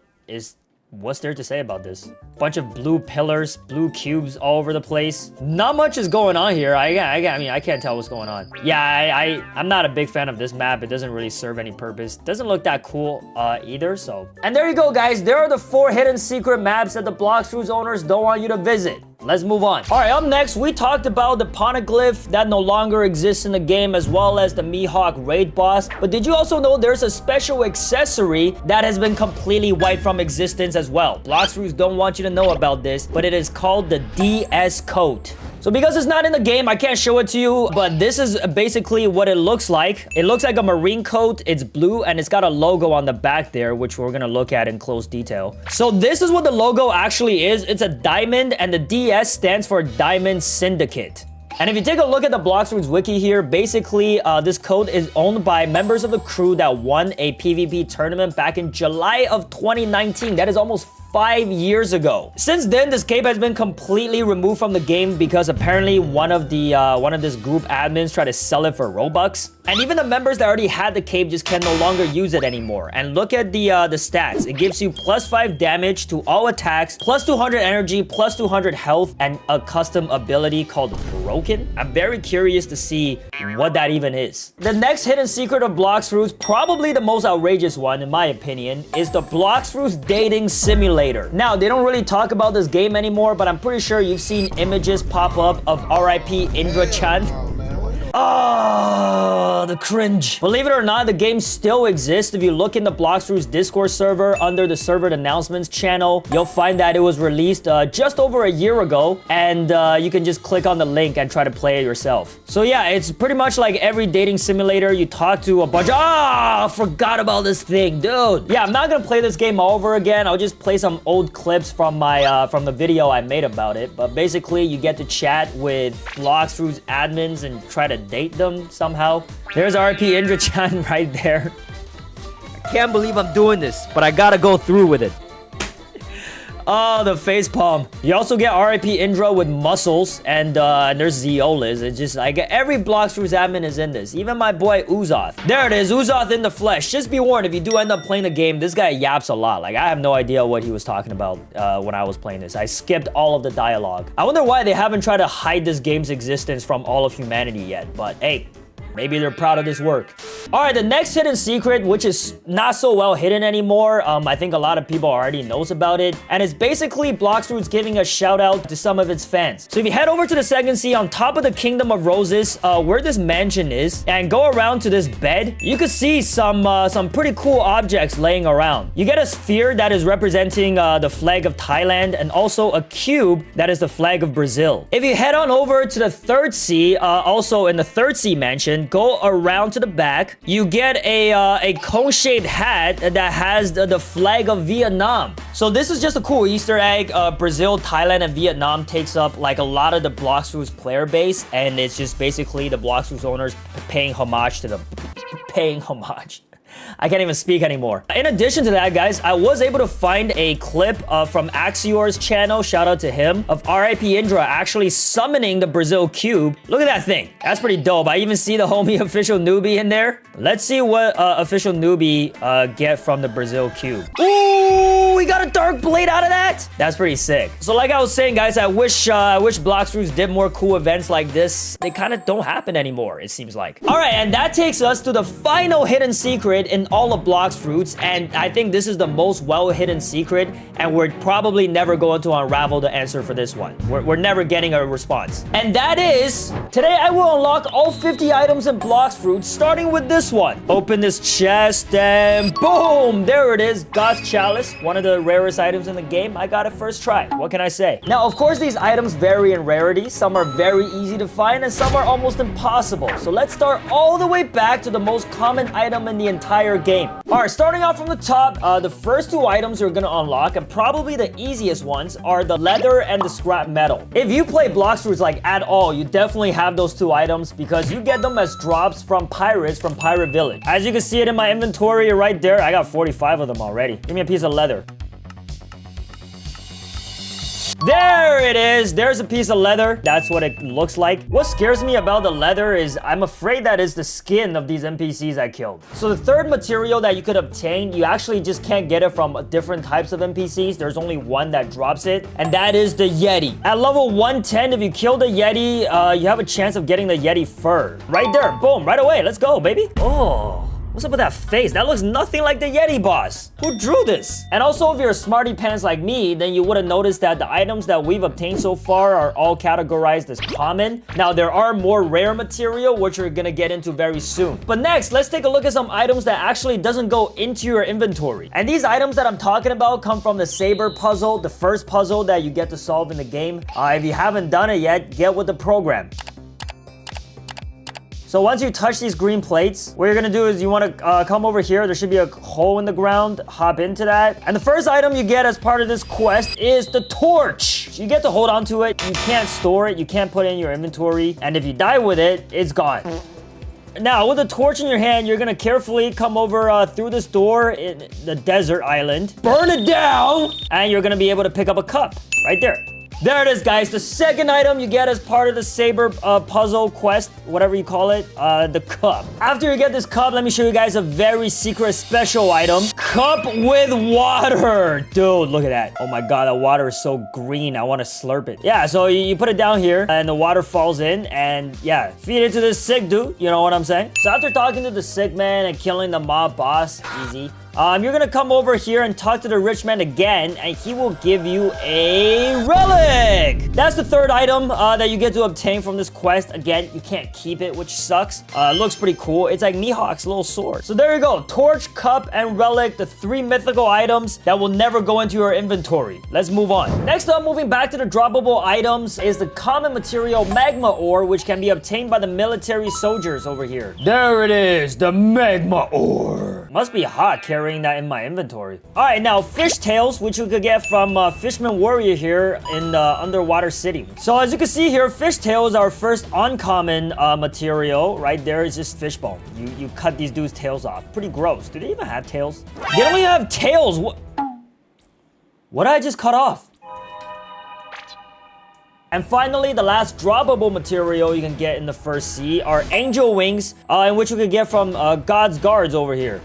what's there to say about this? Bunch of blue pillars, blue cubes all over the place. Not much is going on here. I mean, I can't tell what's going on. Yeah, I'm not a big fan of this map. It doesn't really serve any purpose. Doesn't look that cool either, so. And there you go, guys. There are the 4 hidden secret maps that the Blox Fruits owners don't want you to visit. Let's move on. All right, up next, we talked about the Poneglyph that no longer exists in the game, as well as the Mihawk raid boss. But did you also know there's a special accessory that has been completely wiped from existence as well? Blox Fruits don't want you to know about this, but it is called the DS coat. So because it's not in the game, I can't show it to you, but this is basically what it looks like. It looks like a marine coat. It's blue, and it's got a logo on the back there, which we're gonna look at in close detail. So this is what the logo actually is. It's a diamond, and the DS stands for Diamond Syndicate. And if you take a look at the Blox Fruits wiki here, basically, this code is owned by members of the crew that won a PvP tournament back in July of 2019. That is almost 5 years ago. Since then, this cape has been completely removed from the game because apparently one of this group admins tried to sell it for Robux. And even the members that already had the cape just can no longer use it anymore. And look at the stats. It gives you +5 damage to all attacks, +200 energy, +200 health, and a custom ability called Broken. I'm very curious to see what that even is. The next hidden secret of Blox Fruits, probably the most outrageous one in my opinion, is the Blox Fruits dating simulator. Now, they don't really talk about this game anymore, but I'm pretty sure you've seen images pop up of RIP Indra-chan. Oh, the cringe. Believe it or not, the game still exists. If you look in the Blox Fruits Discord server under the server announcements channel, you'll find that it was released just over a year ago, and you can just click on the link and try to play it yourself. So yeah, it's pretty much like every dating simulator. You talk to a bunch of... I forgot about this thing, dude. Yeah, I'm not gonna play this game all over again. I'll just play some old clips from my from the video I made about it. But basically, you get to chat with Blox Fruits admins and try to date them somehow. There's RP Indra-chan right there. I can't believe I'm doing this, but I gotta go through with it. Oh, the facepalm. You also get RIP Indra with muscles, and there's Zeolas. It's just like every Blox Fruits admin is in this. Even my boy Uzoth. There it is, Uzoth in the flesh. Just be warned, if you do end up playing the game, this guy yaps a lot. Like, I have no idea what he was talking about when I was playing this. I skipped all of the dialogue. I wonder why they haven't tried to hide this game's existence from all of humanity yet, but hey, maybe they're proud of this work. All right, the next hidden secret, which is not so well hidden anymore. I think a lot of people already knows about it. And it's basically Blox Fruits giving a shout out to some of its fans. So if you head over to the second sea on top of the Kingdom of Roses, where this mansion is, and go around to this bed, you could see some pretty cool objects laying around. You get a sphere that is representing the flag of Thailand, and also a cube that is the flag of Brazil. If you head on over to the third sea, also in the third sea mansion, then go around to the back. You get a cone-shaped hat that has the flag of Vietnam. So this is just a cool Easter egg. Brazil, Thailand, and Vietnam takes up like a lot of the Blox Fruits player base, and it's just basically the Blox Fruits owners paying homage to them. Paying homage. I can't even speak anymore. In addition to that, guys, I was able to find a clip from Axior's channel, shout out to him, of RIP Indra actually summoning the Brazil Cube. Look at that thing. That's pretty dope. I even see the homie Official Newbie in there. Let's see what Official Newbie get from the Brazil Cube. Ooh, we got a Dark Blade out of that? That's pretty sick. So like I was saying, guys, I wish Blox Fruits did more cool events like this. They kind of don't happen anymore, it seems like. All right, and that takes us to the final hidden secret in all of Blox Fruits, and I think this is the most well-hidden secret, and we're probably never going to unravel the answer for this one. We're never getting a response. And that is, today I will unlock all 50 items in Blox Fruits, starting with this one. Open this chest, and boom! There it is, God's Chalice, one of the rarest items in the game. I got it first try. What can I say? Now, of course, these items vary in rarity. Some are very easy to find, and some are almost impossible. So let's start all the way back to the most common item in the entire game. Alright, starting off from the top, the first two items you're gonna unlock, and probably the easiest ones, are the leather and the scrap metal. If you play Blox Fruits like at all, you definitely have those two items because you get them as drops from pirates from Pirate Village. As you can see it in my inventory right there, I got 45 of them already. Give me a piece of leather. There it is. There's a piece of leather. That's what it looks like. What scares me about the leather is I'm afraid that is the skin of these NPCs I killed. So the third material that you could obtain, you actually just can't get it from different types of NPCs. There's only one that drops it, and that is the Yeti. At level 110, if you kill the Yeti, you have a chance of getting the Yeti fur. Right there. Boom. Right away. Let's go, baby. Oh. What's up with that face? That looks nothing like the Yeti boss. Who drew this? And also, if you're a smarty pants like me, then you would have noticed that the items that we've obtained so far are all categorized as common. Now, there are more rare material, which we're gonna get into very soon. But next, let's take a look at some items that actually doesn't go into your inventory. And these items that I'm talking about come from the Saber puzzle, the first puzzle that you get to solve in the game. If you haven't done it yet, get with the program. So once you touch these green plates, what you're gonna do is you wanna come over here. There should be a hole in the ground. Hop into that. And the first item you get as part of this quest is the torch. You get to hold on to it. You can't store it. You can't put it in your inventory. And if you die with it, it's gone. Now, with the torch in your hand, you're gonna carefully come over through this door in the desert island. Burn it down! And you're gonna be able to pick up a cup right there. There it is, guys. The second item you get as part of the Saber puzzle quest, whatever you call it, the cup. After you get this cup, let me show you guys a very secret special item. Cup with water. Dude, look at that. Oh my god, that water is so green. I want to slurp it. Yeah, so you put it down here, and the water falls in, and yeah, feed it to this sick dude. You know what I'm saying? So after talking to the sick man and killing the mob boss, easy. You're gonna come over here and talk to the rich man again, and he will give you a relic. That's the third item that you get to obtain from this quest. Again, you can't keep it, which sucks. It looks pretty cool. It's like Mihawk's little sword. So there you go. Torch, cup, and relic, the three mythical items that will never go into your inventory. Let's move on. Next up, moving back to the droppable items, is the common material magma ore, which can be obtained by the military soldiers over here. There it is, the magma ore. Must be hot carrying that in my inventory. All right, now fish tails, which you could get from Fishman Warrior here in Underwater City. So as you can see here, fish tail is our first uncommon material. Right there is just fish bone. You cut these dudes' tails off. Pretty gross. Do they even have tails? They don't even have tails. What did I just cut off? And finally, the last droppable material you can get in the first sea are angel wings, in which you can get from God's guards over here.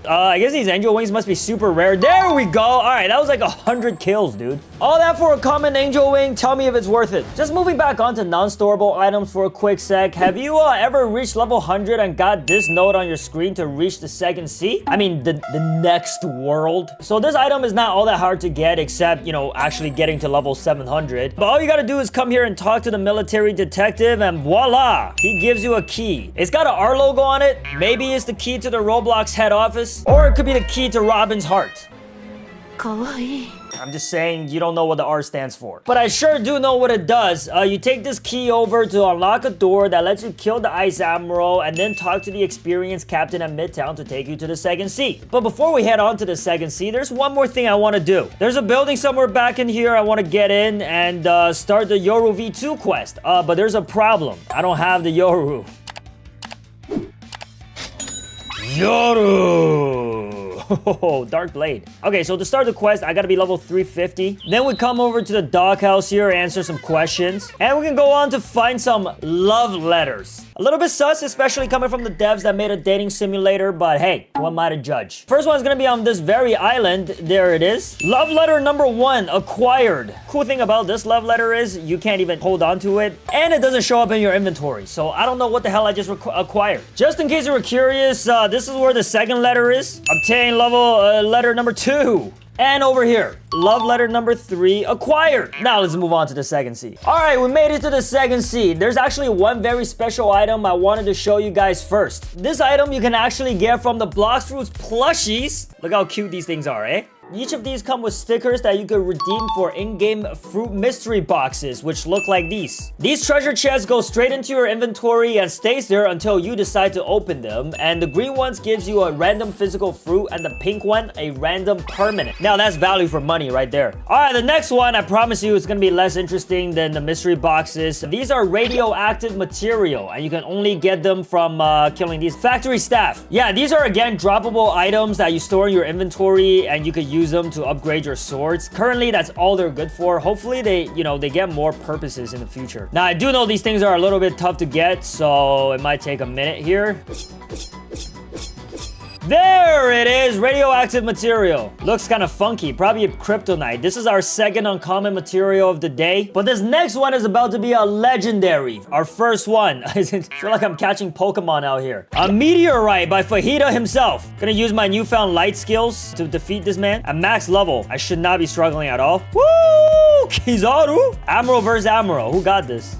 I guess these angel wings must be super rare. There we go. All right, that was like 100 kills, dude. All that for a common angel wing. Tell me if it's worth it. Just moving back onto non-storable items for a quick sec. Have you ever reached level 100 and got this note on your screen to reach the second sea? I mean, the next world. So this item is not all that hard to get, except, you know, actually getting to level 700. But all you gotta do is come here and talk to the military detective, and voila, he gives you a key. It's got an R logo on it. Maybe it's the key to the Roblox head office, or it could be the key to Robin's heart. I'm just saying you don't know what the R stands for. But I sure do know what it does. You take this key over to unlock a door that lets you kill the Ice Admiral and then talk to the experienced captain at Midtown to take you to the second sea. But before we head on to the second sea, there's one more thing I want to do. There's a building somewhere back in here I want to get in and start the Yoru V2 quest. But there's a problem. I don't have the Yoru. Yoru! Oh, Dark Blade. Okay, so to start the quest, I gotta be level 350. Then we come over to the doghouse here, answer some questions. And we can go on to find some love letters. A little bit sus, especially coming from the devs that made a dating simulator, but hey, who am I to judge? First one's gonna be on this very island. There it is. Love letter number 1, acquired. Cool thing about this love letter is you can't even hold on to it, and it doesn't show up in your inventory. So I don't know what the hell I just acquired. Just in case you were curious, this is where the second letter is. Obtain letter number 2. And over here, love letter number 3, acquired. Now let's move on to the second sea. All right, we made it to the second sea. There's actually one very special item I wanted to show you guys first. This item you can actually get from the Blocks Fruits plushies. Look how cute these things are, eh? Each of these come with stickers that you can redeem for in-game fruit mystery boxes, which look like these. These treasure chests go straight into your inventory and stays there until you decide to open them. And the green ones gives you a random physical fruit and the pink one a random permanent. Now that's value for money right there. All right, the next one, I promise you, is gonna be less interesting than the mystery boxes. These are radioactive material and you can only get them from killing these factory staff. Yeah, these are again droppable items that you store in your inventory and you could use them to upgrade your swords. Currently, that's all they're good for. Hopefully, they get more purposes in the future. Now, I do know these things are a little bit tough to get, so it might take a minute here. There it is, radioactive material. Looks kind of funky, probably a kryptonite. This is our second uncommon material of the day. But this next one is about to be a legendary. Our first one. I feel like I'm catching Pokemon out here. A meteorite by Fajita himself. Gonna use my newfound light skills to defeat this man. At max level, I should not be struggling at all. Woo! Kizaru? Admiral versus Admiral. Who got this?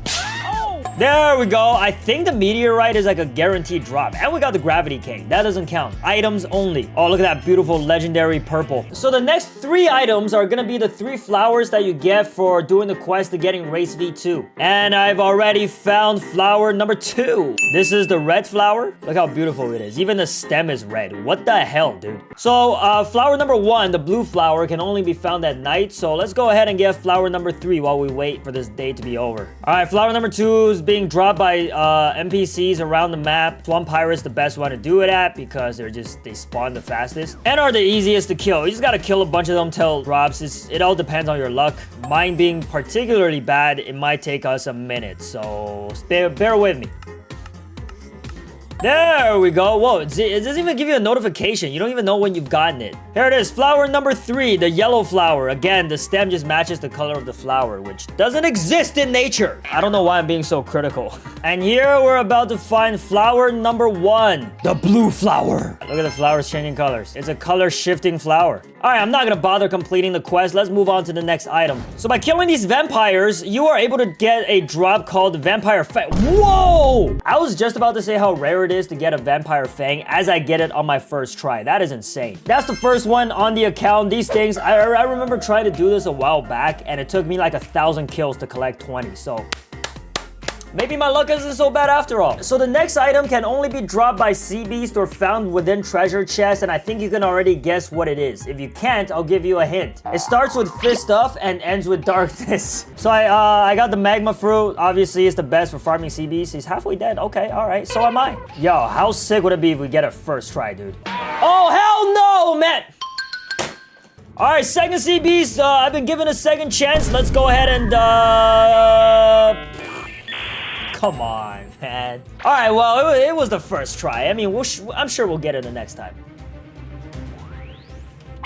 There we go. I think the meteorite is like a guaranteed drop. And we got the gravity cake. That doesn't count. Items only. Oh, look at that beautiful legendary purple. So the next 3 items are gonna be the 3 flowers that you get for doing the quest of getting race V2. And I've already found flower number 2. This is the red flower. Look how beautiful it is. Even the stem is red. What the hell, dude? So flower number 1, the blue flower, can only be found at night. So let's go ahead and get flower number 3 while we wait for this day to be over. All right, flower number 2 is being dropped by NPCs around the map. Swamp Pirate's the best one to do it at because they spawn the fastest and are the easiest to kill. You just gotta kill a bunch of them till it drops. It all depends on your luck. Mine being particularly bad, it might take us a minute, so bear with me. There we go. Whoa, it doesn't even give you a notification. You don't even know when you've gotten it. Here it is, flower number 3, the yellow flower. Again, the stem just matches the color of the flower, which doesn't exist in nature. I don't know why I'm being so critical. And here we're about to find flower number 1, the blue flower. Look at the flowers changing colors. It's a color shifting flower. All right, I'm not gonna bother completing the quest. Let's move on to the next item. So by killing these vampires, you are able to get a drop called Vampire Fang. Whoa! I was just about to say how rare it is to get a Vampire Fang as I get it on my first try. That is insane. That's the first one on the account. These things, I remember trying to do this a while back and it took me like 1,000 kills to collect 20, so maybe my luck isn't so bad after all. So the next item can only be dropped by Sea Beast or found within treasure chests, and I think you can already guess what it is. If you can't, I'll give you a hint. It starts with fist stuff and ends with darkness. So I got the magma fruit. Obviously, it's the best for farming Sea Beast. He's halfway dead. Okay, all right. So am I. Yo, how sick would it be if we get a first try, dude? Oh, hell no, man! All right, second Sea Beast. I've been given a second chance. Let's go ahead and come on, man. All right, well, it was the first try. I mean, I'm sure we'll get it the next time.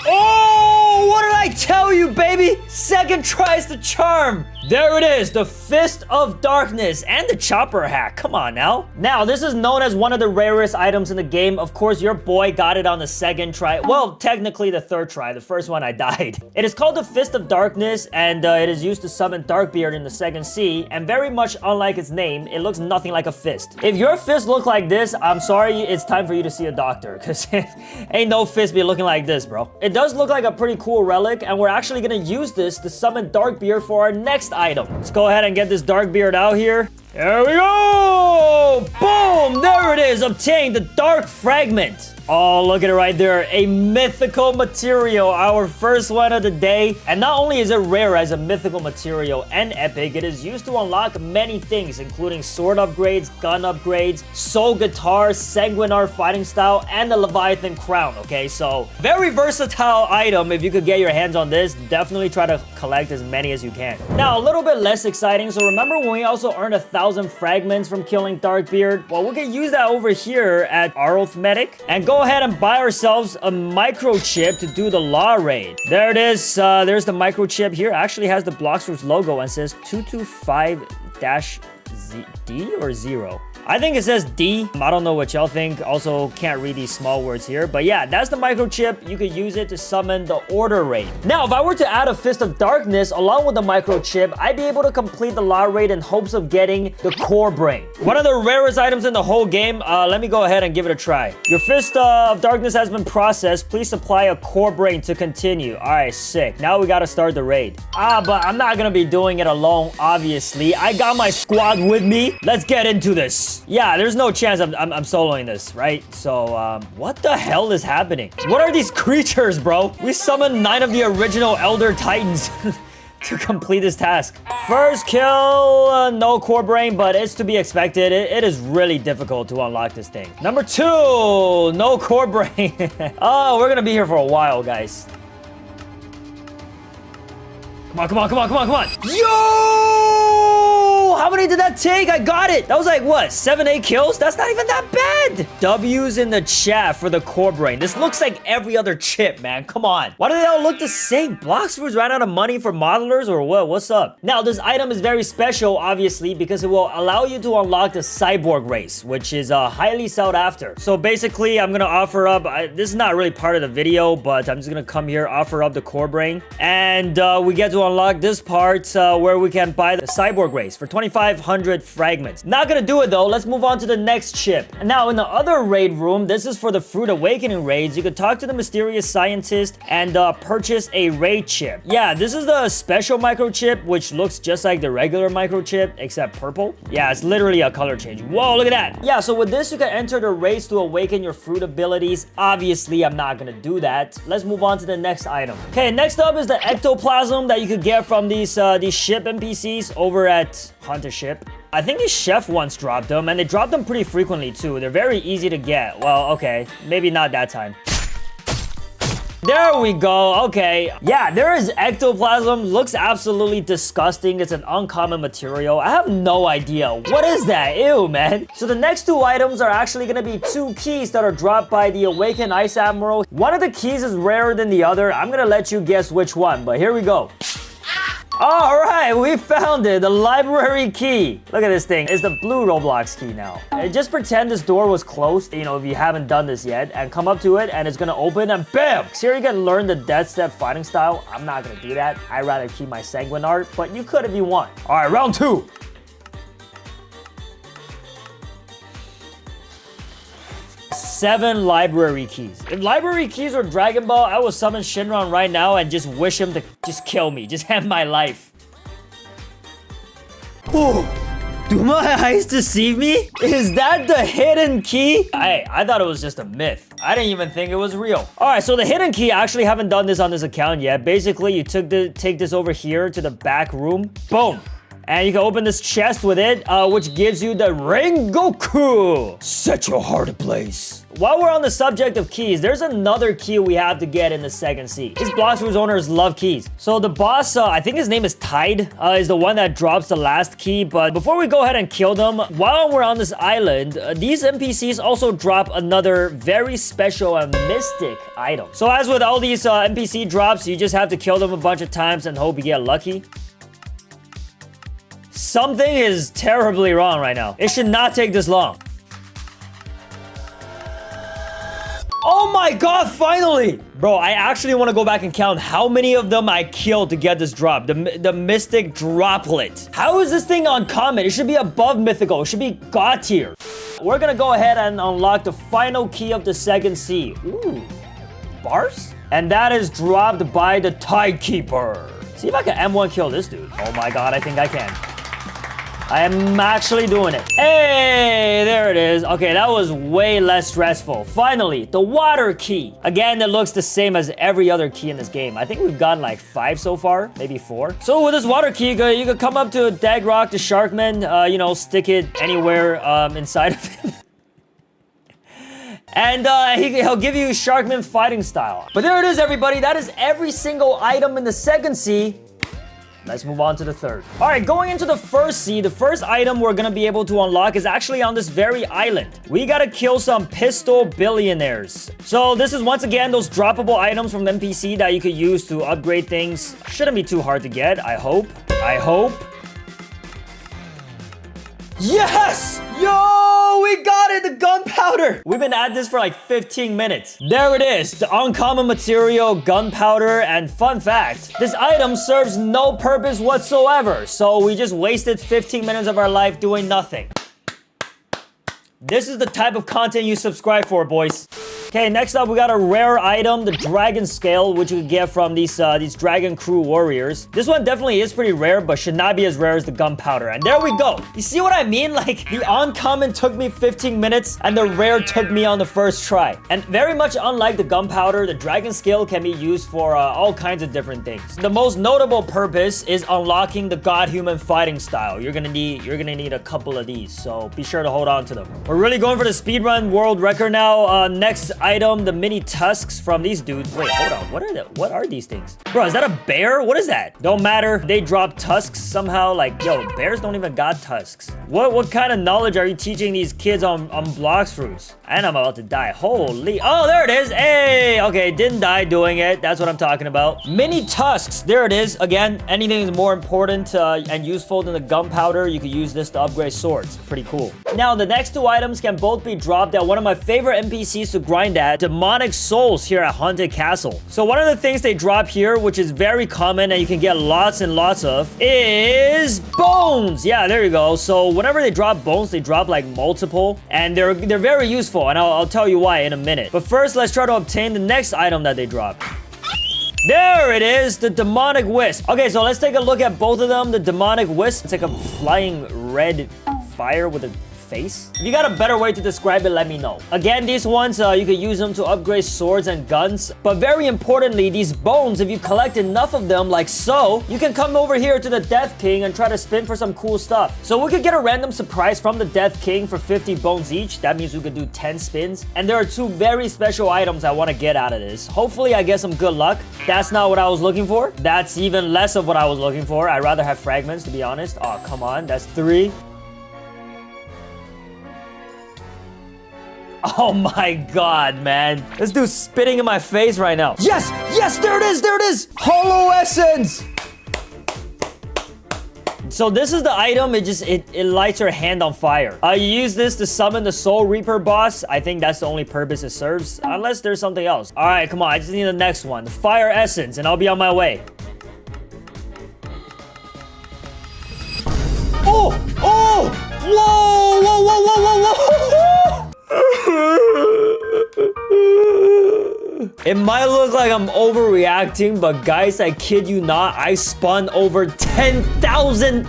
Oh, what did I tell you, baby? Second try is the charm. There it is, the Fist of Darkness and the Chopper Hack. Come on now. Now, this is known as one of the rarest items in the game. Of course, your boy got it on the second try. Well, technically the third try. The first one I died. It is called the Fist of Darkness, and it is used to summon Darkbeard in the second sea. And very much unlike its name, it looks nothing like a fist. If your fist look like this, I'm sorry, it's time for you to see a doctor, because ain't no fist be looking like this, bro. It does look like a pretty cool relic, and we're actually gonna use this to summon Darkbeard for our next item. Let's go ahead and get this Darkbeard out here. There we go! Boom! There it is! Obtain the Dark Fragment. Oh, look at it right there. A mythical material, our first one of the day. And not only is it rare as a mythical material and epic, it is used to unlock many things, including sword upgrades, gun upgrades, soul guitar, sanguinar fighting style, and the Leviathan crown, okay? So, very versatile item. If you could get your hands on this, definitely try to collect as many as you can. Now, a little bit less exciting. So remember when we also earned 1,000 fragments from killing Darkbeard? Well, we can use that over here at Arithmetic and go ahead and buy ourselves a microchip to do the law raid. There it is. There's the microchip here. It actually has the Bloxfruit's logo and says 225-D or 0. I think it says D. I don't know what y'all think. Also, can't read these small words here. But yeah, that's the microchip. You could use it to summon the Order Raid. Now, if I were to add a Fist of Darkness along with the microchip, I'd be able to complete the Law Raid in hopes of getting the Core Brain. One of the rarest items in the whole game. Let me go ahead and give it a try. Your Fist of Darkness has been processed. Please supply a Core Brain to continue. All right, sick. Now we gotta start the raid. But I'm not gonna be doing it alone, obviously. I got my squad with me. Let's get into this. Yeah, there's no chance I'm soloing this, right? So, what the hell is happening? What are these creatures, bro? We summoned 9 of the original Elder Titans to complete this task. First kill, no core brain, but it's to be expected. It is really difficult to unlock this thing. Number 2, no core brain. Oh, we're gonna be here for a while, guys. Come on, come on, come on, come on, come on. Yo! How many did that take? I got it. That was like, what, 7, 8 kills? That's not even that bad. W's in the chat for the core brain. This looks like every other chip, man. Come on. Why do they all look the same? Bloxfruits ran out of money for modelers or what? What's up? Now, this item is very special, obviously, because it will allow you to unlock the cyborg race, which is highly sought after. So basically, I'm gonna offer up, this is not really part of the video, but I'm just gonna come here, offer up the core brain, and we get to unlock this part where we can buy the cyborg race for 2,500 fragments. Not gonna do it though. Let's move on to the next chip. And now in the other raid room, this is for the Fruit Awakening raids. You can talk to the mysterious scientist and purchase a raid chip. Yeah, this is the special microchip, which looks just like the regular microchip, except purple. Yeah, it's literally a color change. Whoa, look at that. Yeah, so with this, you can enter the raids to awaken your fruit abilities. Obviously, I'm not gonna do that. Let's move on to the next item. Okay, next up is the ectoplasm that you could get from these ship NPCs over at Hunter Ship. I think the chef once dropped them, and they drop them pretty frequently too. They're very easy to get. Well, okay, maybe not that time. There we go. Okay. Yeah, there is ectoplasm. Looks absolutely disgusting. It's an uncommon material. I have no idea. What is that? Ew, man. So the next 2 items are actually going to be 2 keys that are dropped by the Awakened Ice Admiral. One of the keys is rarer than the other. I'm going to let you guess which one, but here we go. All right, we found it, the library key. Look at this thing. It's the blue Roblox key now. And just pretend this door was closed, you know, if you haven't done this yet, and come up to it, and it's gonna open, and bam! So here you can learn the death step fighting style. I'm not gonna do that. I'd rather keep my sanguinar, but you could if you want. All right, round 2. Seven library keys. If library keys were Dragon Ball, I would summon Shinron right now and just wish him to just kill me. Just end my life. Oh, do my eyes deceive me? Is that the hidden key? Hey, I thought it was just a myth. I didn't even think it was real. All right, so the hidden key, I actually haven't done this on this account yet. Basically, you take this over here to the back room. Boom. And you can open this chest with it, which gives you the Rengoku. Set your heart ablaze. While we're on the subject of keys, there's another key we have to get in the second sea. These Bloxfruit owners love keys. So the boss, I think his name is Tide, is the one that drops the last key. But before we go ahead and kill them, while we're on this island, these NPCs also drop another very special and mystic item. So as with all these NPC drops, you just have to kill them a bunch of times and hope you get lucky. Something is terribly wrong right now. It should not take this long. Oh my god, finally! Bro, I actually want to go back and count how many of them I killed to get this drop. The Mystic Droplet. How is this thing uncommon? It should be above Mythical. It should be God tier. We're gonna go ahead and unlock the final key of the second sea. Ooh. Bars? And that is dropped by the Tidekeeper. See if I can M1 kill this dude. Oh my god, I think I can. I am actually doing it. Hey, there it is. Okay, that was way less stressful. Finally, the water key. Again, it looks the same as every other key in this game. I think we've gotten like 5 so far, maybe 4. So with this water key, you could come up to Dagrock, the Sharkman, you know, stick it anywhere inside of him. And he'll give you Sharkman fighting style. But there it is, everybody. That is every single item in the second sea. Let's move on to the third. All right, going into the first sea, the first item we're gonna be able to unlock is actually on this very island. We gotta kill some pistol billionaires. So this is once again those droppable items from the NPC that you could use to upgrade things. Shouldn't be too hard to get, I hope. I hope. Yes! Yo, we got it, the gunpowder! We've been at this for like 15 minutes. There it is, the uncommon material, gunpowder, and fun fact, this item serves no purpose whatsoever, so we just wasted 15 minutes of our life doing nothing. This is the type of content you subscribe for, boys. Okay, next up, we got a rare item, the Dragon Scale, which you can get from these Dragon Crew Warriors. This one definitely is pretty rare, but should not be as rare as the Gunpowder. And there we go. You see what I mean? Like, the uncommon took me 15 minutes, and the rare took me on the first try. And very much unlike the Gunpowder, the Dragon Scale can be used for all kinds of different things. The most notable purpose is unlocking the God-Human fighting style. You're gonna need a couple of these, so be sure to hold on to them. We're really going for the speedrun world record now. Next item, the mini tusks from these dudes. Wait, hold on. What are these things? Bro, is that a bear? What is that? Don't matter. They drop tusks somehow. Like, yo, bears don't even got tusks. What kind of knowledge are you teaching these kids on blocks fruits? And I'm about to die. Holy. Oh, there it is. Hey, okay, didn't die doing it. That's what I'm talking about. Mini tusks. There it is. Again, anything is more important and useful than the gunpowder. You could use this to upgrade swords. Pretty cool. Now, the next two items can both be dropped at one of my favorite NPCs to grind at, demonic souls here at Haunted Castle. So one of the things they drop here, which is very common and you can get lots and lots of, is bones. Yeah, there you go. So whenever they drop bones, they drop like multiple, and they're very useful, and I'll tell you why in a minute. But first, let's try to obtain the next item that they drop. There it is, the demonic wisp. Okay, so let's take a look at both of them. The demonic wisp, it's like a flying red fire with a face. If you got a better way to describe it, let me know. Again, these ones, you could use them to upgrade swords and guns. But very importantly, these bones, if you collect enough of them, like so, you can come over here to the Death King and try to spin for some cool stuff. So we could get a random surprise from the Death King for 50 bones each. That means we could do 10 spins. And there are two very special items I want to get out of this. Hopefully, I get some good luck. That's not what I was looking for. That's even less of what I was looking for. I'd rather have fragments, to be honest. Oh, come on. That's 3. Oh my god, man. This dude's spitting in my face right now. Yes! Yes! There it is! There it is! Hollow Essence! So this is the item. It lights your hand on fire. You use this to summon the Soul Reaper boss. I think that's the only purpose it serves. Unless there's something else. Alright, come on. I just need the next one. The Fire Essence, and I'll be on my way. Oh! Oh! Whoa! Whoa, whoa, whoa, whoa, whoa! It might look like I'm overreacting, but guys, I kid you not, I spun over 10,000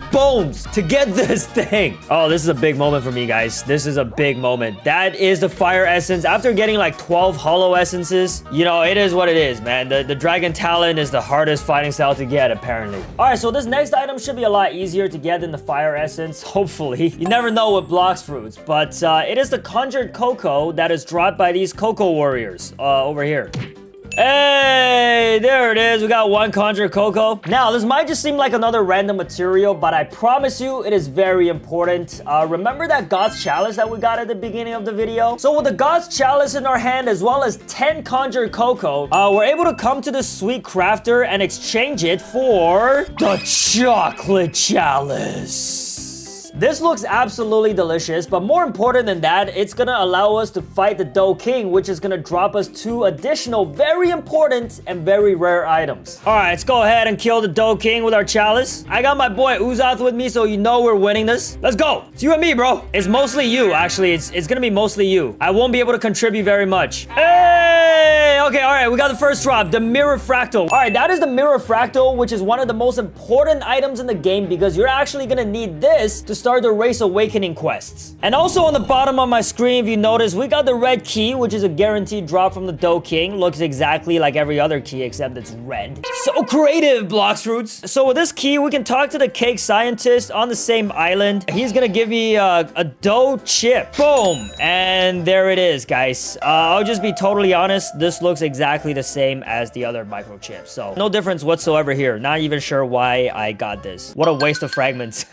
bones to get this thing. Oh, this is a big moment for me, guys. This is a big moment. That is the Fire Essence. After getting like 12 Hollow Essences, you know, it is what it is, man. The Dragon Talon is the hardest fighting style to get, apparently. All right, so this next item should be a lot easier to get than the Fire Essence, hopefully. You never know with blocks fruits, but it is the Conjured Cocoa that is dropped by these Cocoa Warriors over here. Hey, there it is. We got one Conjure Coco. Now, this might just seem like another random material, but I promise you it is very important. Remember that God's Chalice that we got at the beginning of the video? So with the God's Chalice in our hand, as well as 10 Conjure Coco, we're able to come to this sweet crafter and exchange it for the Chocolate Chalice. This looks absolutely delicious, but more important than that, it's gonna allow us to fight the Dough King, which is gonna drop us 2 additional very important and very rare items. All right, let's go ahead and kill the Dough King with our chalice. I got my boy Uzath with me, so you know we're winning this. Let's go. It's you and me, bro. It's mostly you, actually. It's gonna be mostly you. I won't be able to contribute very much. Hey! Okay, all right, we got the first drop, the Mirror Fractal. All right, that is the Mirror Fractal, which is one of the most important items in the game because you're actually gonna need this to start the Race Awakening quests. And also on the bottom of my screen, if you notice, we got the red key, which is a guaranteed drop from the Dough King. Looks exactly like every other key, except it's red. So creative, Blox Fruits. So with this key, we can talk to the cake scientist on the same island. He's gonna give me a dough chip. Boom. And there it is, guys. I'll just be totally honest. This looks exactly the same as the other microchips. So no difference whatsoever here. Not even sure why I got this. What a waste of fragments.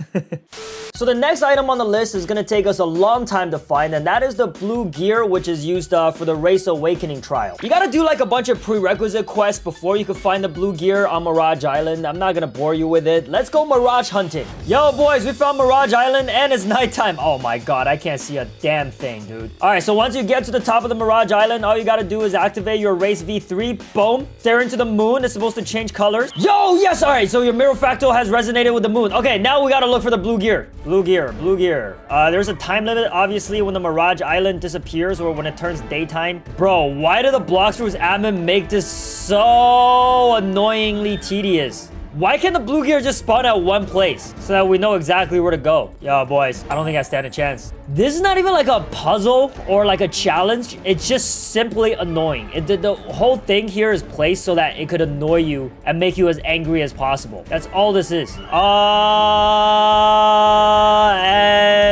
So the next item on the list is gonna take us a long time to find, and that is the blue gear, which is used for the Race Awakening trial. You gotta do like a bunch of prerequisite quests before you can find the blue gear on Mirage Island. I'm not gonna bore you with it. Let's go Mirage hunting. Yo, boys, we found Mirage Island, and it's nighttime. Oh my god, I can't see a damn thing, dude. All right, so once you get to the top of the Mirage Island, all you gotta do is activate your Race V3. Boom. Stare into the moon. It's supposed to change colors. Yo, yes, all right, so your Mirror Fractal has resonated with the moon. Okay, now we gotta look for the blue gear. Blue gear, blue gear. There's a time limit, obviously, when the Mirage Island disappears or when it turns daytime. Bro, why do the Blox Fruits admin make this so annoyingly tedious? Why can't the blue gear just spawn at one place so that we know exactly where to go? Yo, boys, I don't think I stand a chance. This is not even like a puzzle or like a challenge. It's just simply annoying. The whole thing here is placed so that it could annoy you and make you as angry as possible. That's all this is.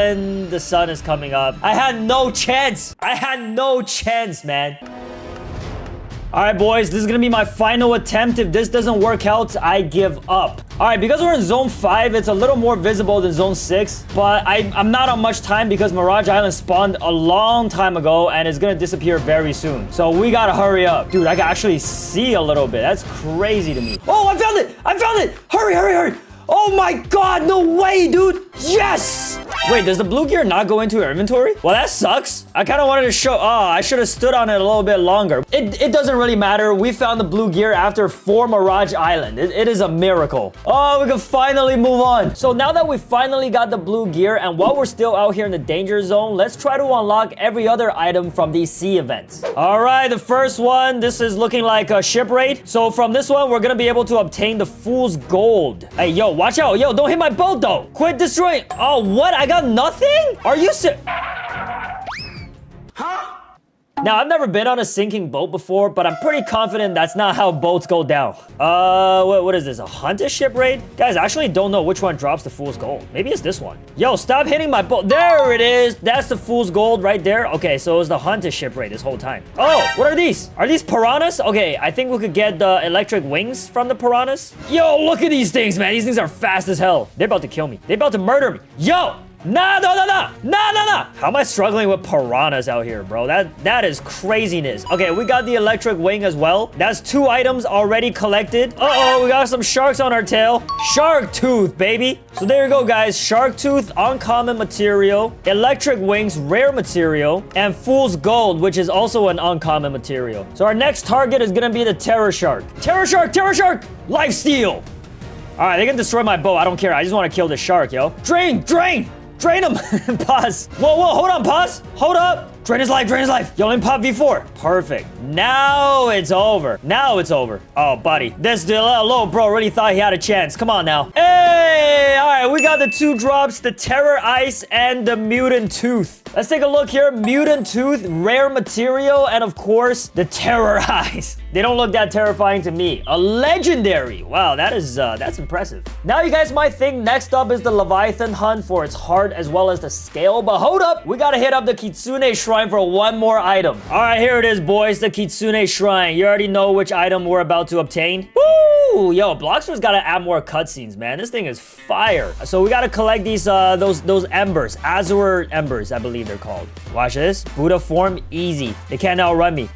And the sun is coming up. I had no chance. I had no chance, man. All right, boys, this is gonna be my final attempt. If this doesn't work out, I give up. All right, because we're in Zone 5, it's a little more visible than Zone 6, but I'm not on much time because Mirage Island spawned a long time ago and it's gonna disappear very soon. So we gotta hurry up. Dude, I can actually see a little bit. That's crazy to me. Oh, I found it! I found it! Hurry, hurry, hurry! Oh my god, no way, dude! Yes! Wait, does the blue gear not go into your inventory? Well, that sucks. I kind of wanted to show... Oh, I should have stood on it a little bit longer. It doesn't really matter. We found the blue gear after 4 Mirage Island. It is a miracle. Oh, we can finally move on. So now that we finally got the blue gear, and while we're still out here in the danger zone, let's try to unlock every other item from these sea events. All right, the first one, this is looking like a ship raid. So from this one, we're going to be able to obtain the Fool's Gold. Hey, yo, watch out. Yo, don't hit my boat, though. Quit destroying... Oh, what? I got nothing? Are you serious? Now, I've never been on a sinking boat before, but I'm pretty confident that's not how boats go down. What is this? A hunter ship raid? Guys, I actually don't know which one drops the Fool's Gold. Maybe it's this one. Yo, stop hitting my boat. There it is. That's the Fool's Gold right there. Okay, so it was the hunter ship raid this whole time. Oh, what are these? Are these piranhas? Okay, I think we could get the electric wings from the piranhas. Yo, look at these things, man. These things are fast as hell. They're about to kill me. They're about to murder me. Yo! No. How am I struggling with piranhas out here, bro? That is craziness. Okay, we got the electric wing as well. That's 2 items already collected. Uh-oh, we got some sharks on our tail. Shark tooth, baby. So there you go, guys. Shark tooth, uncommon material. Electric wings, rare material. And Fool's Gold, which is also an uncommon material. So our next target is gonna be the Terror Shark. Terror Shark! Terror Shark! Lifesteal! All right, they can destroy my boat. I don't care. I just want to kill the shark, yo. Drain him. Pause. Whoa, hold on, pause. Hold up. Drain his life. Yo, let me pop V4. Perfect. Now it's over. Oh, buddy. This little bro really thought he had a chance. Come on now. Hey, all right, we got the 2 drops, the Terror Ice and the Mutant Tooth. Let's take a look here. Mutant Tooth, rare material, and of course, the Terror Eyes. They don't look that terrifying to me. A legendary. Wow, that's impressive. Now you guys might think next up is the Leviathan hunt for its heart as well as the scale, but hold up. We gotta hit up the Kitsune Shrine shrine for one more item. All right, here it is, boys. The Kitsune Shrine. You already know which item we're about to obtain. Woo! Yo, Bloxfruit's gotta add more cutscenes, man. This thing is fire. So we gotta collect these, those embers. Azure embers, I believe they're called. Watch this. Buddha form, easy. They can't outrun me.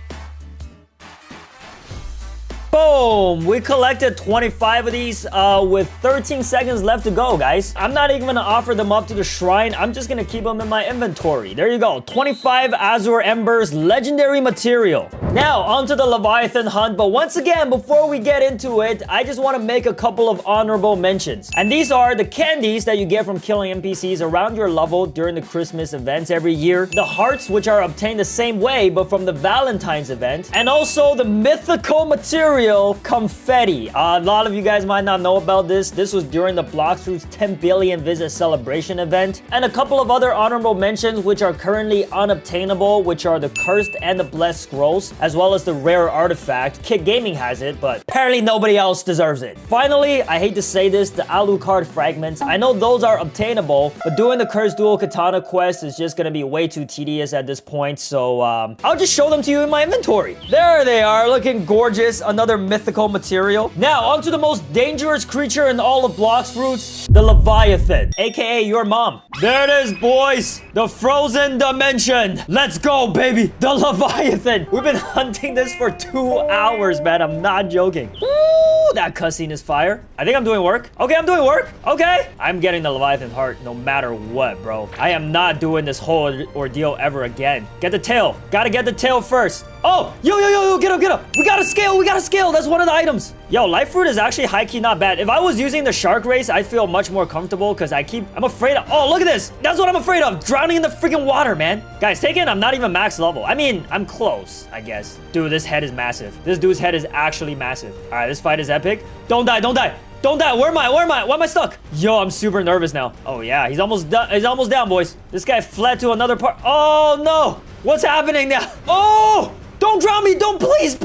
Boom! We collected 25 of these with 13 seconds left to go, guys. I'm not even gonna offer them up to the shrine. I'm just gonna keep them in my inventory. There you go. 25 Azure Embers, legendary material. Now, onto the Leviathan hunt. But once again, before we get into it, I just want to make a couple of honorable mentions. And these are the candies that you get from killing NPCs around your level during the Christmas events every year. The hearts, which are obtained the same way, but from the Valentine's event. And also the mythical material, confetti. A lot of you guys might not know about this. This was during the Bloxfruit's 10 billion visit celebration event. And a couple of other honorable mentions which are currently unobtainable, which are the cursed and the blessed scrolls, as well as the rare artifact. Kid Gaming has it, but apparently nobody else deserves it. Finally, I hate to say this, the Alucard fragments. I know those are obtainable, but doing the cursed dual katana quest is just gonna be way too tedious at this point, so I'll just show them to you in my inventory. There they are, looking gorgeous. Another mythical material. Now, onto the most dangerous creature in all of Bloxfruits, the Leviathan, aka your mom. There it is, boys. The frozen dimension. Let's go, baby. The Leviathan. We've been hunting this for 2 hours, man. I'm not joking. Ooh, that cutscene is fire. I think I'm doing work. Okay, I'm doing work. Okay. I'm getting the Leviathan heart no matter what, bro. I am not doing this whole ordeal ever again. Get the tail. Gotta get the tail first. Oh, yo, get up. We got a scale. That's one of the items. Yo, life fruit is actually high-key not bad. If I was using the shark race, I'd feel much more comfortable because I'm afraid of, oh, look at this. That's what I'm afraid of. Drowning in the freaking water, man. Guys, take it, I'm not even max level. I mean, I'm close, I guess. Dude, this head is massive. This dude's head is actually massive. All right, this fight is epic. Don't die. Where am I? Why am I stuck? Yo, I'm super nervous now. Oh, yeah, he's almost done. He's almost down, boys. This guy fled to another part. Oh, no. What's happening now? Oh! Don't drown me! Don't, please,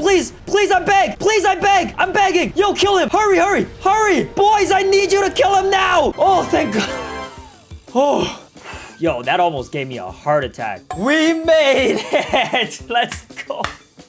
I beg! Please, I beg! I'm begging! Yo, kill him! Hurry! Boys, I need you to kill him now! Oh, thank God. Oh. Yo, that almost gave me a heart attack. We made it! Let's go.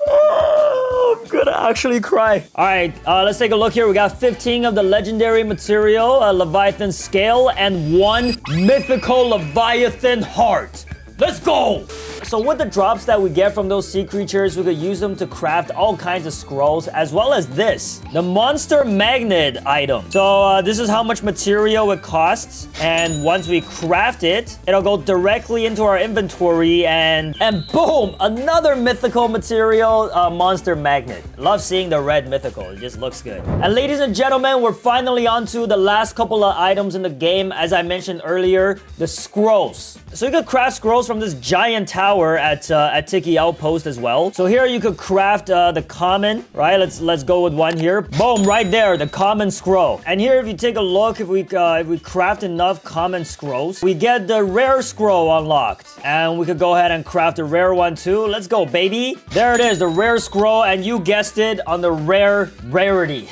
Oh, I'm gonna actually cry. All right, let's take a look here. We got 15 of the legendary material, Leviathan scale, and 1 mythical Leviathan heart. Let's go! So with the drops that we get from those sea creatures, we could use them to craft all kinds of scrolls, as well as this, the monster magnet item. So this is how much material it costs, and once we craft it, it'll go directly into our inventory, and boom, another mythical material, monster magnet. Love seeing the red mythical, it just looks good. And ladies and gentlemen, we're finally on to the last couple of items in the game. As I mentioned earlier, the scrolls. So you could craft scrolls from this giant tower at Tiki Outpost as well. So here you could craft the common, right? Let's go with one here. Boom, right there, the common scroll. And here, if you take a look, if we craft enough common scrolls, we get the rare scroll unlocked. And we could go ahead and craft a rare one too. Let's go, baby. There it is, the rare scroll, and you guessed it, on the rarity.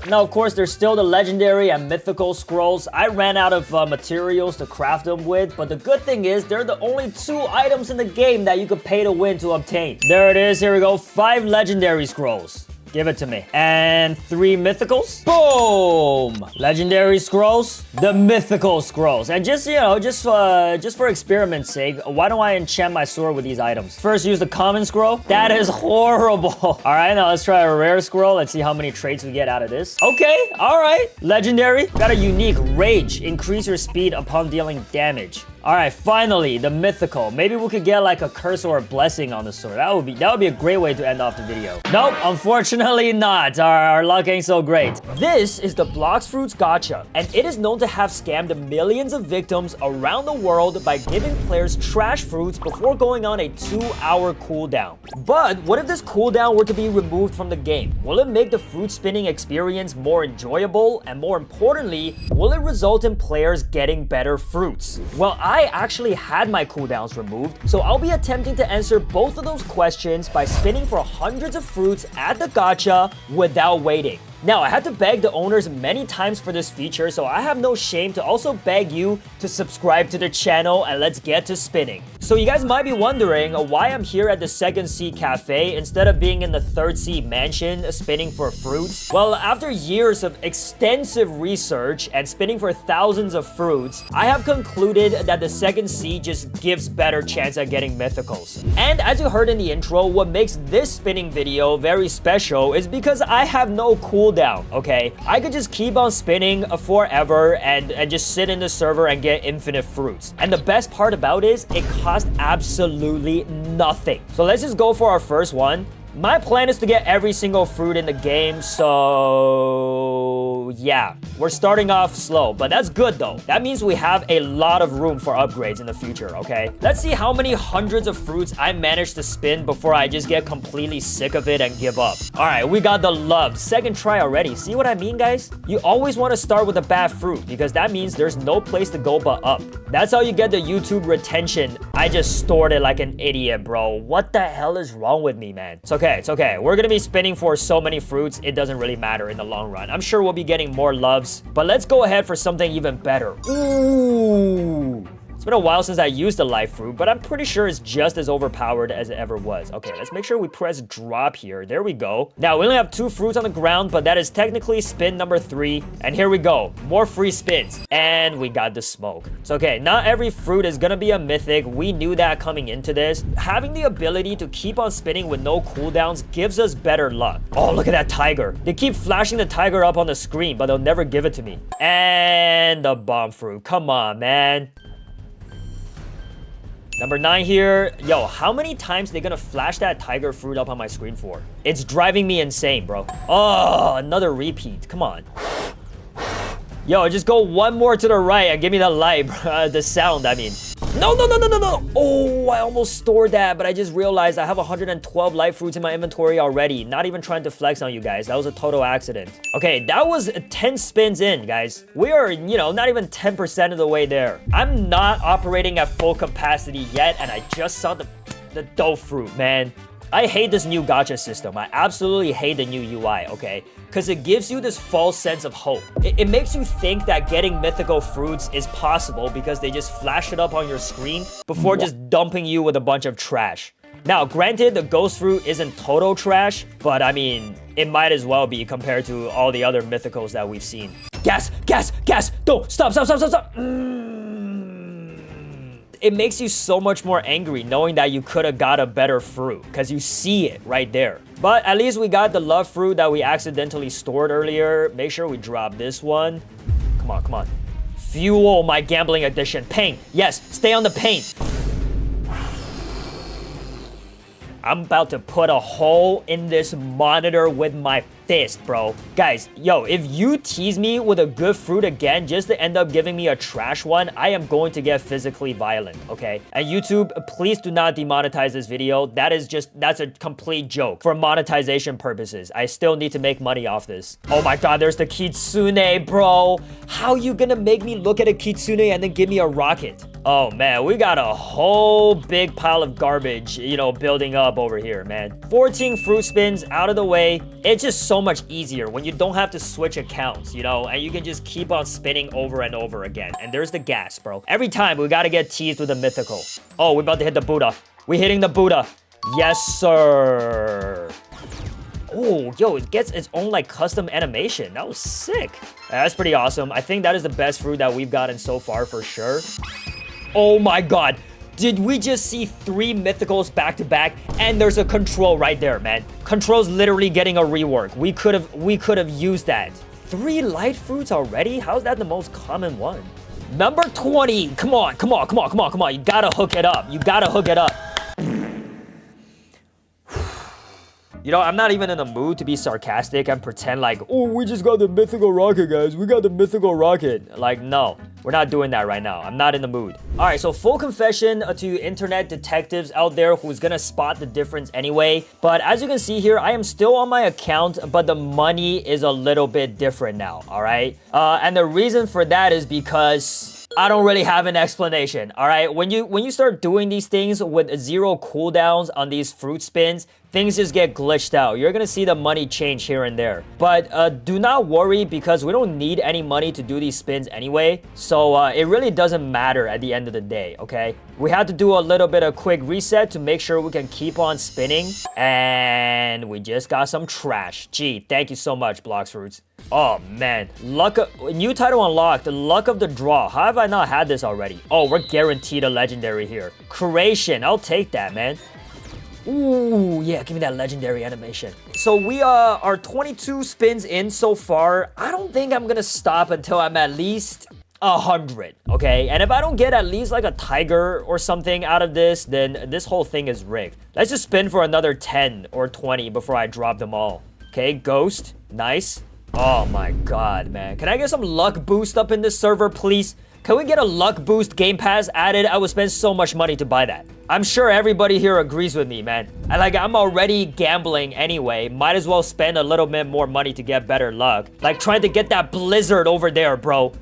Now, of course, there's still the legendary and mythical scrolls. I ran out of materials to craft them with, but the good thing is they're the only 2 items in the game that you could pay to win to obtain. There it is. Here we go. 5 legendary scrolls. Give it to me. And 3 mythicals. Boom! Legendary scrolls, the mythical scrolls. And just, you know, just for experiment's sake, why don't I enchant my sword with these items? First, use the common scroll. That is horrible. All right, now let's try a rare scroll. Let's see how many traits we get out of this. Okay, all right. Legendary. Got a unique rage. Increase your speed upon dealing damage. All right, finally, the mythical. Maybe we could get like a curse or a blessing on the sword. That would be a great way to end off the video. Nope, unfortunately not. Our luck ain't so great. This is the Bloxfruits Gacha, and it is known to have scammed millions of victims around the world by giving players trash fruits before going on a 2-hour cooldown. But what if this cooldown were to be removed from the game? Will it make the fruit spinning experience more enjoyable? And more importantly, will it result in players getting better fruits? Well, I actually had my cooldowns removed, so I'll be attempting to answer both of those questions by spinning for hundreds of fruits at the gacha without waiting. Now, I had to beg the owners many times for this feature, so I have no shame to also beg you to subscribe to the channel, and let's get to spinning. So you guys might be wondering why I'm here at the Second Sea Cafe instead of being in the Third Sea Mansion spinning for fruits. Well, after years of extensive research and spinning for thousands of fruits, I have concluded that the Second Sea just gives better chance at getting mythicals. And as you heard in the intro, what makes this spinning video very special is because I have no cooldown, okay? I could just keep on spinning forever and just sit in the server and get infinite fruits. And the best part about it is it costs absolutely nothing. So let's just go for our first one. My plan is to get every single fruit in the game, so yeah, we're starting off slow, but that's good though. That means we have a lot of room for upgrades in the future, okay? Let's see how many hundreds of fruits I manage to spin before I just get completely sick of it and give up. All right, we got the love. Second try already. See what I mean, guys? You always want to start with a bad fruit because that means there's no place to go but up. That's how you get the YouTube retention. I just stored it like an idiot, bro. What the hell is wrong with me, man? It's okay. It's okay. We're gonna be spinning for so many fruits, it doesn't really matter in the long run. I'm sure we'll be getting more loves, but let's go ahead for something even better. Ooh. It's been a while since I used the life fruit, but I'm pretty sure it's just as overpowered as it ever was. Okay, let's make sure we press drop here. There we go. Now, we only have 2 fruits on the ground, but that is technically spin number 3. And here we go. More free spins. And we got the smoke. So, okay, not every fruit is gonna be a mythic. We knew that coming into this. Having the ability to keep on spinning with no cooldowns gives us better luck. Oh, look at that tiger. They keep flashing the tiger up on the screen, but they'll never give it to me. And the bomb fruit. Come on, man. Number 9 here. Yo, how many times are they gonna flash that tiger fruit up on my screen for? It's driving me insane, bro. Oh, another repeat. Come on. Yo, just go one more to the right and give me the light, bro. The sound, I mean. No. Oh, I almost stored that, but I just realized I have 112 life fruits in my inventory already. Not even trying to flex on you guys. That was a total accident. Okay, that was 10 spins in, guys. We are, you know, not even 10% of the way there. I'm not operating at full capacity yet, and I just saw the dough fruit, man. I hate this new gacha system. I absolutely hate the new UI, okay? Because it gives you this false sense of hope. It makes you think that getting mythical fruits is possible because they just flash it up on your screen before just dumping you with a bunch of trash. Now, granted, the ghost fruit isn't total trash, but I mean, it might as well be compared to all the other mythicals that we've seen. Gas! Don't! Stop! It makes you so much more angry knowing that you could have got a better fruit because you see it right there. But at least we got the love fruit that we accidentally stored earlier. Make sure we drop this one. Come on. Fuel my gambling addiction. Paint. Yes, stay on the paint. I'm about to put a hole in this monitor with my fist, bro. Guys, yo, if you tease me with a good fruit again just to end up giving me a trash one, I am going to get physically violent, okay? And YouTube, please do not demonetize this video. That's a complete joke for monetization purposes. I still need to make money off this. Oh my god, there's the kitsune, bro. How you gonna make me look at a kitsune and then give me a rocket? Oh man, we got a whole big pile of garbage, you know, building up over here, man. 14 fruit spins out of the way. It's just so much easier when you don't have to switch accounts, you know, and you can just keep on spinning over and over again. And there's the gas, bro. Every time we gotta get teased with a mythical. Oh, we're about to hit the Buddha. We're hitting the Buddha. Yes, sir. Oh, yo, it gets its own, like, custom animation. That was sick. That's pretty awesome. I think that is the best fruit that we've gotten so far for sure. Oh my god. Did we just see 3 mythicals back to back? And there's a control right there, man. Control's literally getting a rework. We could have used that. 3 light fruits already? How's that the most common one? Number 20. Come on. You gotta hook it up. You know, I'm not even in the mood to be sarcastic and pretend like, oh, we just got the mythical rocket, guys. We got the mythical rocket. Like, no, we're not doing that right now. I'm not in the mood. All right, so full confession to you internet detectives out there who's gonna spot the difference anyway. But as you can see here, I am still on my account, but the money is a little bit different now, all right? And the reason for that is because I don't really have an explanation, all right? When you start doing these things with 0 cooldowns on these fruit spins, things just get glitched out. You're gonna see the money change here and there. But do not worry because we don't need any money to do these spins anyway. So it really doesn't matter at the end of the day, okay? We had to do a little bit of quick reset to make sure we can keep on spinning. And we just got some trash. Gee, thank you so much, Blocks Fruits. Oh man, new title unlocked, the luck of the draw. How have I not had this already? Oh, we're guaranteed a legendary here. Creation, I'll take that, man. Ooh, yeah, give me that legendary animation. So we are 22 spins in so far. I don't think I'm gonna stop until I'm at least 100, okay? And if I don't get at least like a tiger or something out of this, then this whole thing is rigged. Let's just spin for another 10 or 20 before I drop them all. Okay, ghost, nice. Oh my god, man. Can I get some luck boost up in this server, please? Can we get a luck boost game pass added? I would spend so much money to buy that. I'm sure everybody here agrees with me, man. I'm already gambling anyway. Might as well spend a little bit more money to get better luck. Like trying to get that blizzard over there, bro.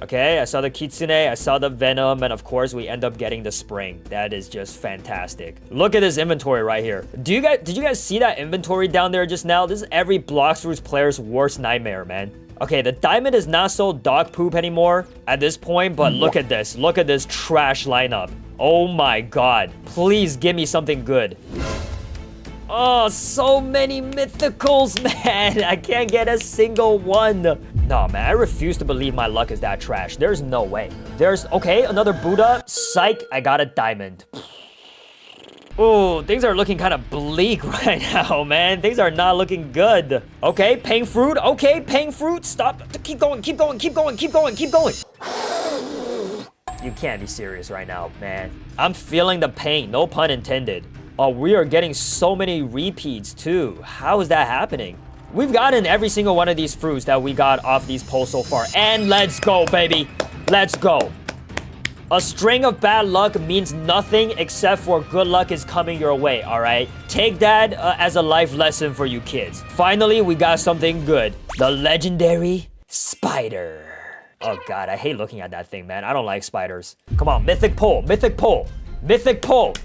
Okay, I saw the Kitsune, I saw the Venom, and of course we end up getting the Spring. That is just fantastic. Look at this inventory right here. Did you guys see that inventory down there just now? This is every Blocks Fruits player's worst nightmare, man. Okay, the diamond is not so dog poop anymore at this point, but look at this. Look at this trash lineup. Oh my god. Please give me something good. Oh, so many mythicals, man. I can't get a single one. No, man, I refuse to believe my luck is that trash. There's no way. Okay, another Buddha. Psych, I got a diamond. Oh, things are looking kind of bleak right now, man. Things are not looking good. Okay, paying fruit. Okay, paying fruit. Stop. Keep going, keep going, keep going, keep going, keep going. You can't be serious right now, man. I'm feeling the pain, no pun intended. Oh, we are getting so many repeats too. How is that happening? We've gotten every single one of these fruits that we got off these pulls so far. And let's go, baby. Let's go. A string of bad luck means nothing except for good luck is coming your way, all right? Take that as a life lesson for you kids. Finally, we got something good. The legendary spider. Oh, God, I hate looking at that thing, man. I don't like spiders. Come on, mythic pull, mythic pull, mythic pull.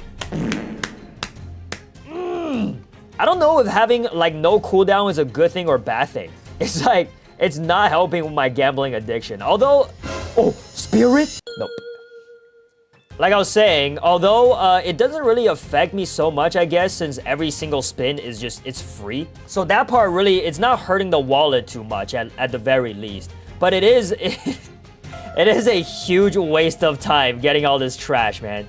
I don't know if having like no cooldown is a good thing or bad thing. It's like, it's not helping with my gambling addiction. Although, oh, spirit? Nope. Like I was saying, although it doesn't really affect me so much, I guess, since every single spin is just, it's free. So that part really, it's not hurting the wallet too much at the very least. But it is, it is a huge waste of time getting all this trash, man.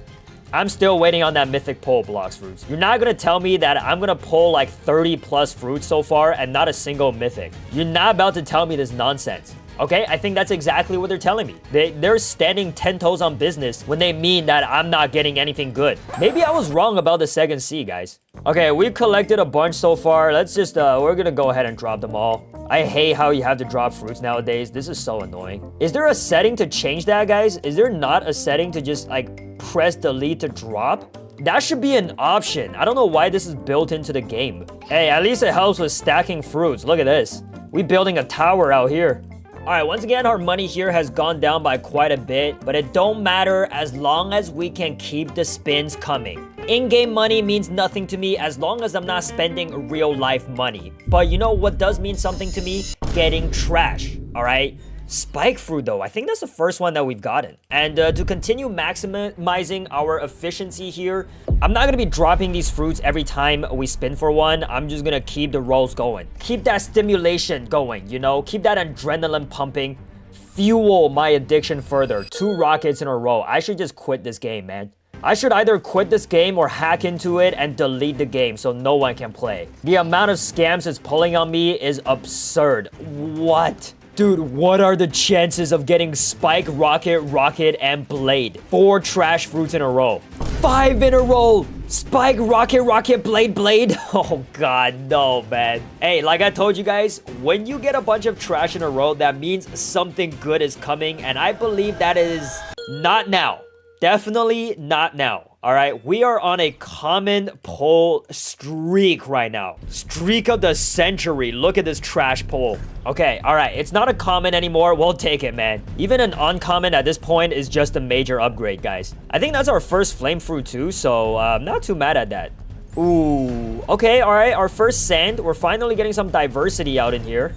I'm still waiting on that mythic pull, Blocks Fruits. You're not gonna tell me that I'm gonna pull like 30 plus fruits so far and not a single mythic. You're not about to tell me this nonsense. Okay, I think that's exactly what they're telling me. They're standing 10 toes on business when they mean that I'm not getting anything good. Maybe I was wrong about the second C, guys. Okay, we've collected a bunch so far. Let's just, we're gonna go ahead and drop them all. I hate how you have to drop fruits nowadays. This is so annoying. Is there a setting to change that, guys? Is there not a setting to just, like, press delete to drop? That should be an option. I don't know why this is built into the game. Hey, at least it helps with stacking fruits. Look at this. We building a tower out here. Alright, once again, our money here has gone down by quite a bit, but it don't matter as long as we can keep the spins coming. In-game money means nothing to me as long as I'm not spending real-life money. But you know what does mean something to me? Getting trash, alright? Spike fruit though, I think that's the first one that we've gotten. And to continue maximizing our efficiency here, I'm not gonna be dropping these fruits every time we spin for one. I'm just gonna keep the rolls going. Keep that stimulation going, you know? Keep that adrenaline pumping. Fuel my addiction further. 2 rockets in a row. I should just quit this game, man. I should either quit this game or hack into it and delete the game so no one can play. The amount of scams it's pulling on me is absurd. What? Dude, what are the chances of getting Spike, Rocket, and Blade? 4 trash fruits in a row. 5 in a row! Spike, Rocket, Blade. Oh god, no, man. Hey, like I told you guys, when you get a bunch of trash in a row, that means something good is coming, and I believe that is not now. Definitely not now. All right, we are on a common pull streak right now. Streak of the century. Look at this trash pull. Okay, all right, it's not a common anymore. We'll take it, man. Even an uncommon at this point is just a major upgrade, guys. I think that's our first flame fruit too, so I'm not too mad at that. Ooh, okay, all right. Our first sand. We're finally getting some diversity out in here.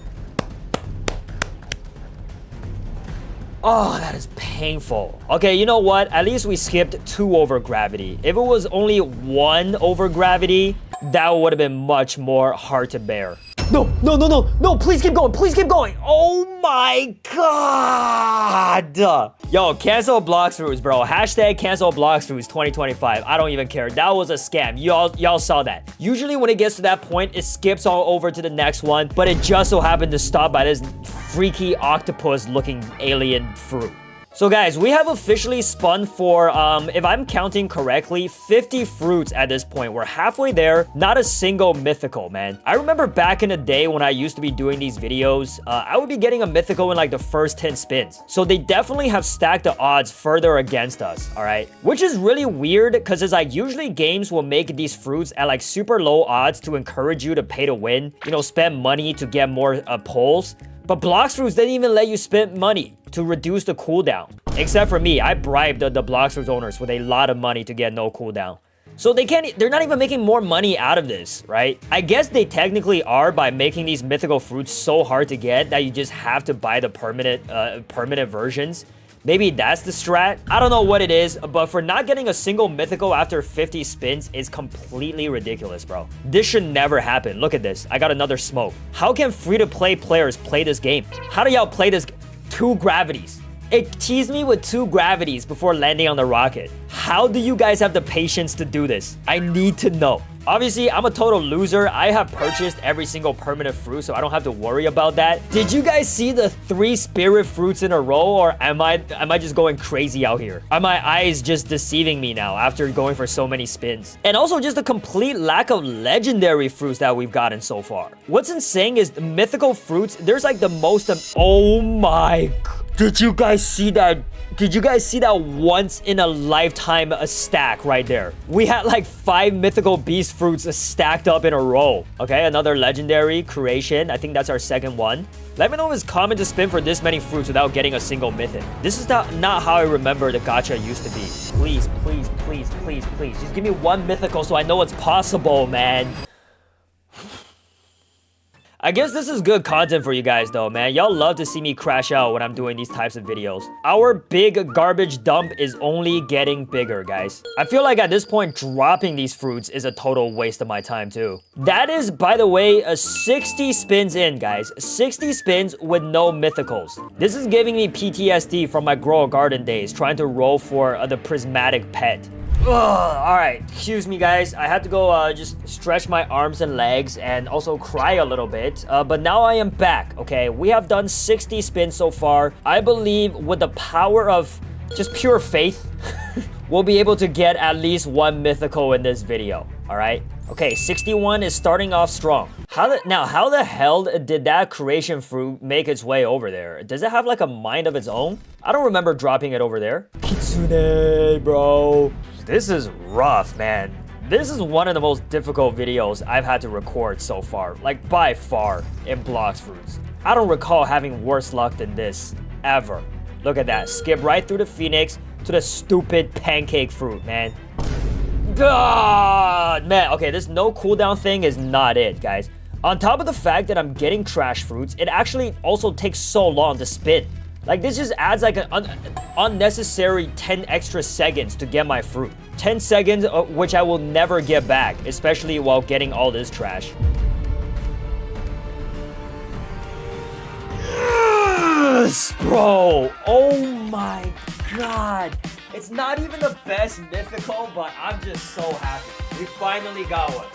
Oh, that is painful. Okay, you know what? At least we skipped 2 over gravity. If it was only 1 over gravity, that would have been much more hard to bear. No, no, no, no, no, please keep going, please keep going. Oh my God. Yo, cancel Blocks Fruits, bro. Hashtag cancel Blocks Fruits 2025. I don't even care. That was a scam. Y'all saw that. Usually when it gets to that point, it skips all over to the next one, but it just so happened to stop by this freaky octopus looking alien fruit. So guys, we have officially spun for, if I'm counting correctly, 50 fruits at this point. We're halfway there, not a single mythical, man. I remember back in the day when I used to be doing these videos, I would be getting a mythical in like the first 10 spins. So they definitely have stacked the odds further against us, all right? Which is really weird because it's like usually games will make these fruits at like super low odds to encourage you to pay to win, you know, spend money to get more pulls. But Blocks Fruits didn't even let you spend money to reduce the cooldown. Except for me, I bribed the Blocks Fruits owners with a lot of money to get no cooldown. So they're not even making more money out of this, right? I guess they technically are by making these mythical fruits so hard to get that you just have to buy the permanent versions. Maybe that's the strat. I don't know what it is, but for not getting a single mythical after 50 spins is completely ridiculous, bro. This should never happen. Look at this. I got another smoke. How can free-to-play players play this game? How do y'all play this? 2 gravities. It teased me with 2 gravities before landing on the rocket. How do you guys have the patience to do this? I need to know. Obviously, I'm a total loser. I have purchased every single permanent fruit, so I don't have to worry about that. Did you guys see the 3 spirit fruits in a row, or am I just going crazy out here? Are my eyes just deceiving me now after going for so many spins? And also just the complete lack of legendary fruits that we've gotten so far. What's insane is the mythical fruits, there's like the most of, oh my God. Did you guys see that? Did you guys see that once in a lifetime stack right there? We had like 5 mythical beast fruits stacked up in a row. Okay, another legendary creation. I think that's our second one. Let me know if it's common to spin for this many fruits without getting a single mythic. This is not how I remember the gacha used to be. Please, please, please, please, please. Just give me 1 mythical so I know it's possible, man. I guess this is good content for you guys though, man. Y'all love to see me crash out when I'm doing these types of videos. Our big garbage dump is only getting bigger, guys. I feel like at this point, dropping these fruits is a total waste of my time too. That is, by the way, a 60 spins in, guys. 60 spins with no mythicals. This is giving me PTSD from my Grow a Garden days, trying to roll for the prismatic pet. Ugh, all right, excuse me guys, I had to go just stretch my arms and legs and also cry a little bit, but now I am back. Okay, we have done 60 spins so far. I believe with the power of just pure faith we'll be able to get at least 1 mythical in this video. All right, okay, 61 is starting off strong. How the hell did that creation fruit make its way over there? Does it have like a mind of its own? I don't remember dropping it over there. Kitsune, bro. This is rough, man. This is one of the most difficult videos I've had to record so far, like by far, in Blocks Fruits. I don't recall having worse luck than this, ever. Look at that, skip right through the Phoenix to the stupid pancake fruit, man. God, man, okay, this no cooldown thing is not it, guys. On top of the fact that I'm getting trash fruits, it actually also takes so long to spin. Like, this just adds like an unnecessary 10 extra seconds to get my fruit. 10 seconds, which I will never get back, especially while getting all this trash. Yes, bro. Oh my God. It's not even the best mythical, but I'm just so happy. We finally got one.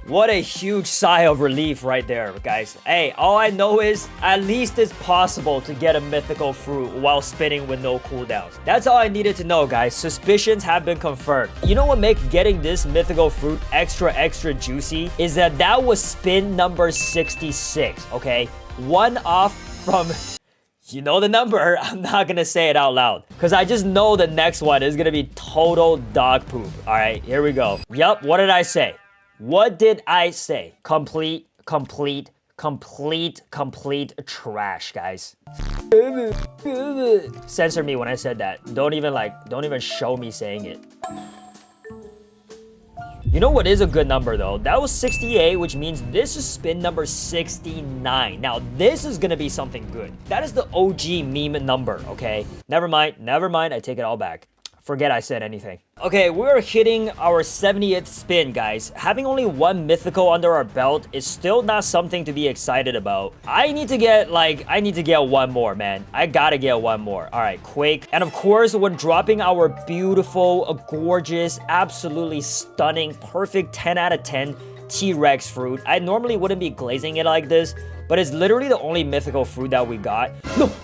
What a huge sigh of relief right there, guys. Hey, all I know is at least it's possible to get a mythical fruit while spinning with no cooldowns. That's all I needed to know, guys. Suspicions have been confirmed. You know what makes getting this mythical fruit extra juicy? Is that was spin number 66, okay? 1 off from... You know the number. I'm not gonna say it out loud because I just know the next one is gonna be total dog poop. All right, here we go. Yup, what did I say? What did I say? Complete trash, guys. Censor me when I said that. Don't even show me saying it. You know what is a good number though? That was 68, which means this is spin number 69. Now, this is gonna be something good. That is the OG meme number, okay? Never mind, I take it all back. Forget I said anything. Okay, we're hitting our 70th spin, guys. Having only one mythical under our belt is still not something to be excited about. I need to get one more, man. I gotta get one more. All right, Quake. And of course, when dropping our beautiful, gorgeous, absolutely stunning, perfect 10 out of 10 T-Rex fruit, I normally wouldn't be glazing it like this, but it's literally the only mythical fruit that we got.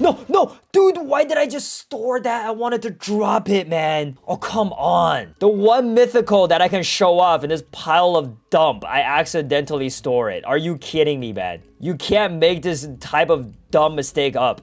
No! Dude, why did I just store that? I wanted to drop it, man. Oh, come on. The one mythical that I can show off in this pile of dump, I accidentally store it. Are you kidding me, man? You can't make this type of dumb mistake up.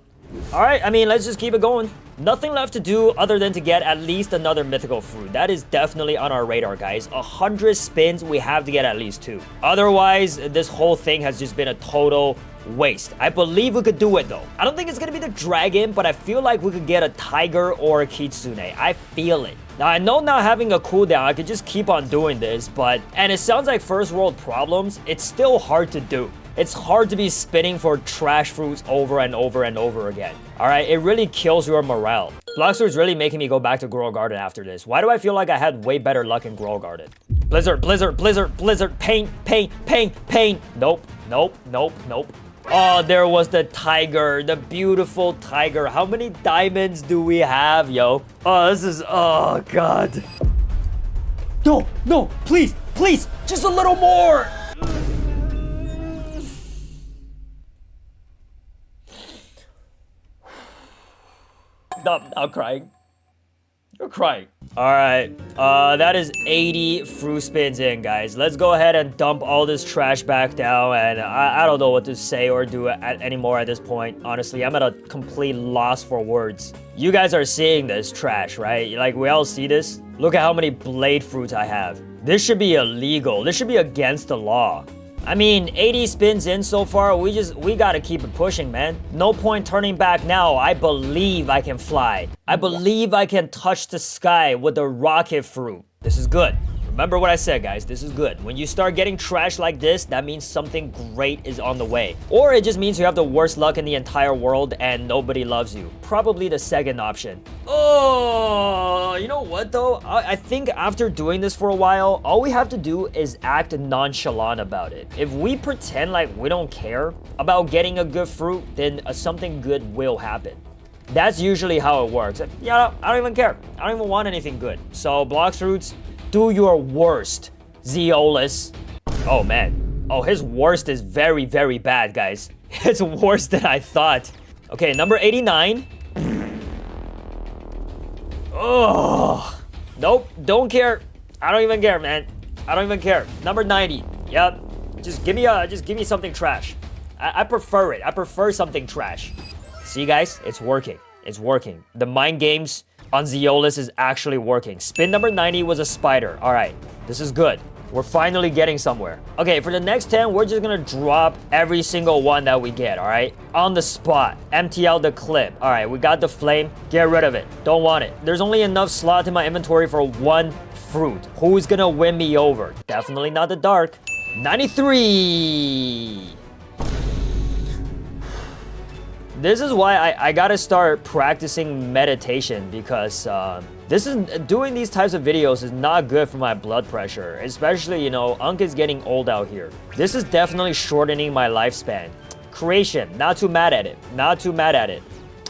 All right, I mean, let's just keep it going. Nothing left to do other than to get at least another mythical fruit. That is definitely on our radar, guys. 100 spins, we have to get at least 2. Otherwise, this whole thing has just been a total waste. I believe we could do it, though. I don't think it's gonna be the dragon, but I feel like we could get a tiger or a kitsune. I feel it. Now, I know not having a cooldown, I could just keep on doing this, and it sounds like first world problems, it's still hard to do. It's hard to be spinning for trash fruits over and over and over again. All right, it really kills your morale. Bloxfruit's really making me go back to Grow Garden after this. Why do I feel like I had way better luck in Grow Garden? Blizzard, pain. Nope. Oh, there was the tiger, the beautiful tiger. How many diamonds do we have, yo? Oh, God. No, please, just a little more. I'm crying. You're crying. All right, that is 80 fruit spins in, guys. Let's go ahead and dump all this trash back down, and I don't know what to say or do anymore at this point. Honestly, I'm at a complete loss for words. You guys are seeing this trash, right? Like, we all see this? Look at how many blade fruits I have. This should be illegal. This should be against the law. I mean, 80 spins in so far, we gotta keep it pushing, man. No point turning back now. I believe I can fly. I believe I can touch the sky with the rocket fruit. This is good. Remember what I said, guys. This is good. When you start getting trash like this, that means something great is on the way. Or it just means you have the worst luck in the entire world and nobody loves you. Probably the second option. Oh, you know what, though? I think after doing this for a while, all we have to do is act nonchalant about it. If we pretend like we don't care about getting a good fruit, then something good will happen. That's usually how it works. Yeah, I don't even care. I don't even want anything good. So, Blox Fruits, do your worst, Zeolus. Oh, man. Oh, his worst is very, very bad, guys. It's worse than I thought. Okay, number 89. Oh, nope, don't care. I don't even care, man. I don't even care. Number 90. Yep. Just give me something trash. I prefer it. I prefer something trash. See, guys, it's working. It's working. The mind games on Zeolus is actually working. Spin number 90 was a spider. All right, this is good. We're finally getting somewhere. Okay, for the next 10, we're just gonna drop every single one that we get, all right? On the spot. Empty out the clip. All right, we got the flame. Get rid of it. Don't want it. There's only enough slot in my inventory for one fruit. Who's gonna win me over? Definitely not the dark. 93. This is why I gotta start practicing meditation, because doing these types of videos is not good for my blood pressure, especially, you know, Unk is getting old out here. This is definitely shortening my lifespan. Creation, not too mad at it. Not too mad at it.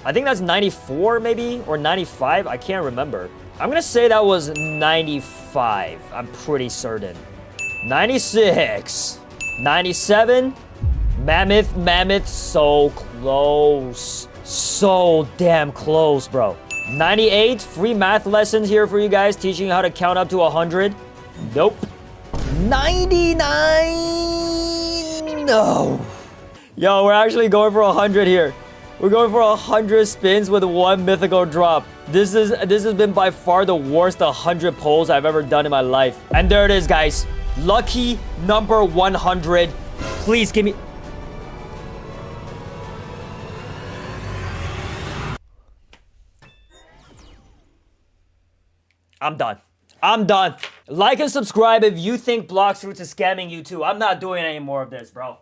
I think that's 94 maybe, or 95, I can't remember. I'm gonna say that was 95, I'm pretty certain. 96, 97, Mammoth, so close. So damn close, bro. 98, free math lessons here for you guys, teaching you how to count up to 100. Nope. 99, no. Yo, we're actually going for 100 here. We're going for 100 spins with one mythical drop. This has been by far the worst 100 pulls I've ever done in my life. And there it is, guys. Lucky number 100. Please give me... I'm done. Like and subscribe if you think Blocks Fruits is scamming you too. I'm not doing any more of this, bro.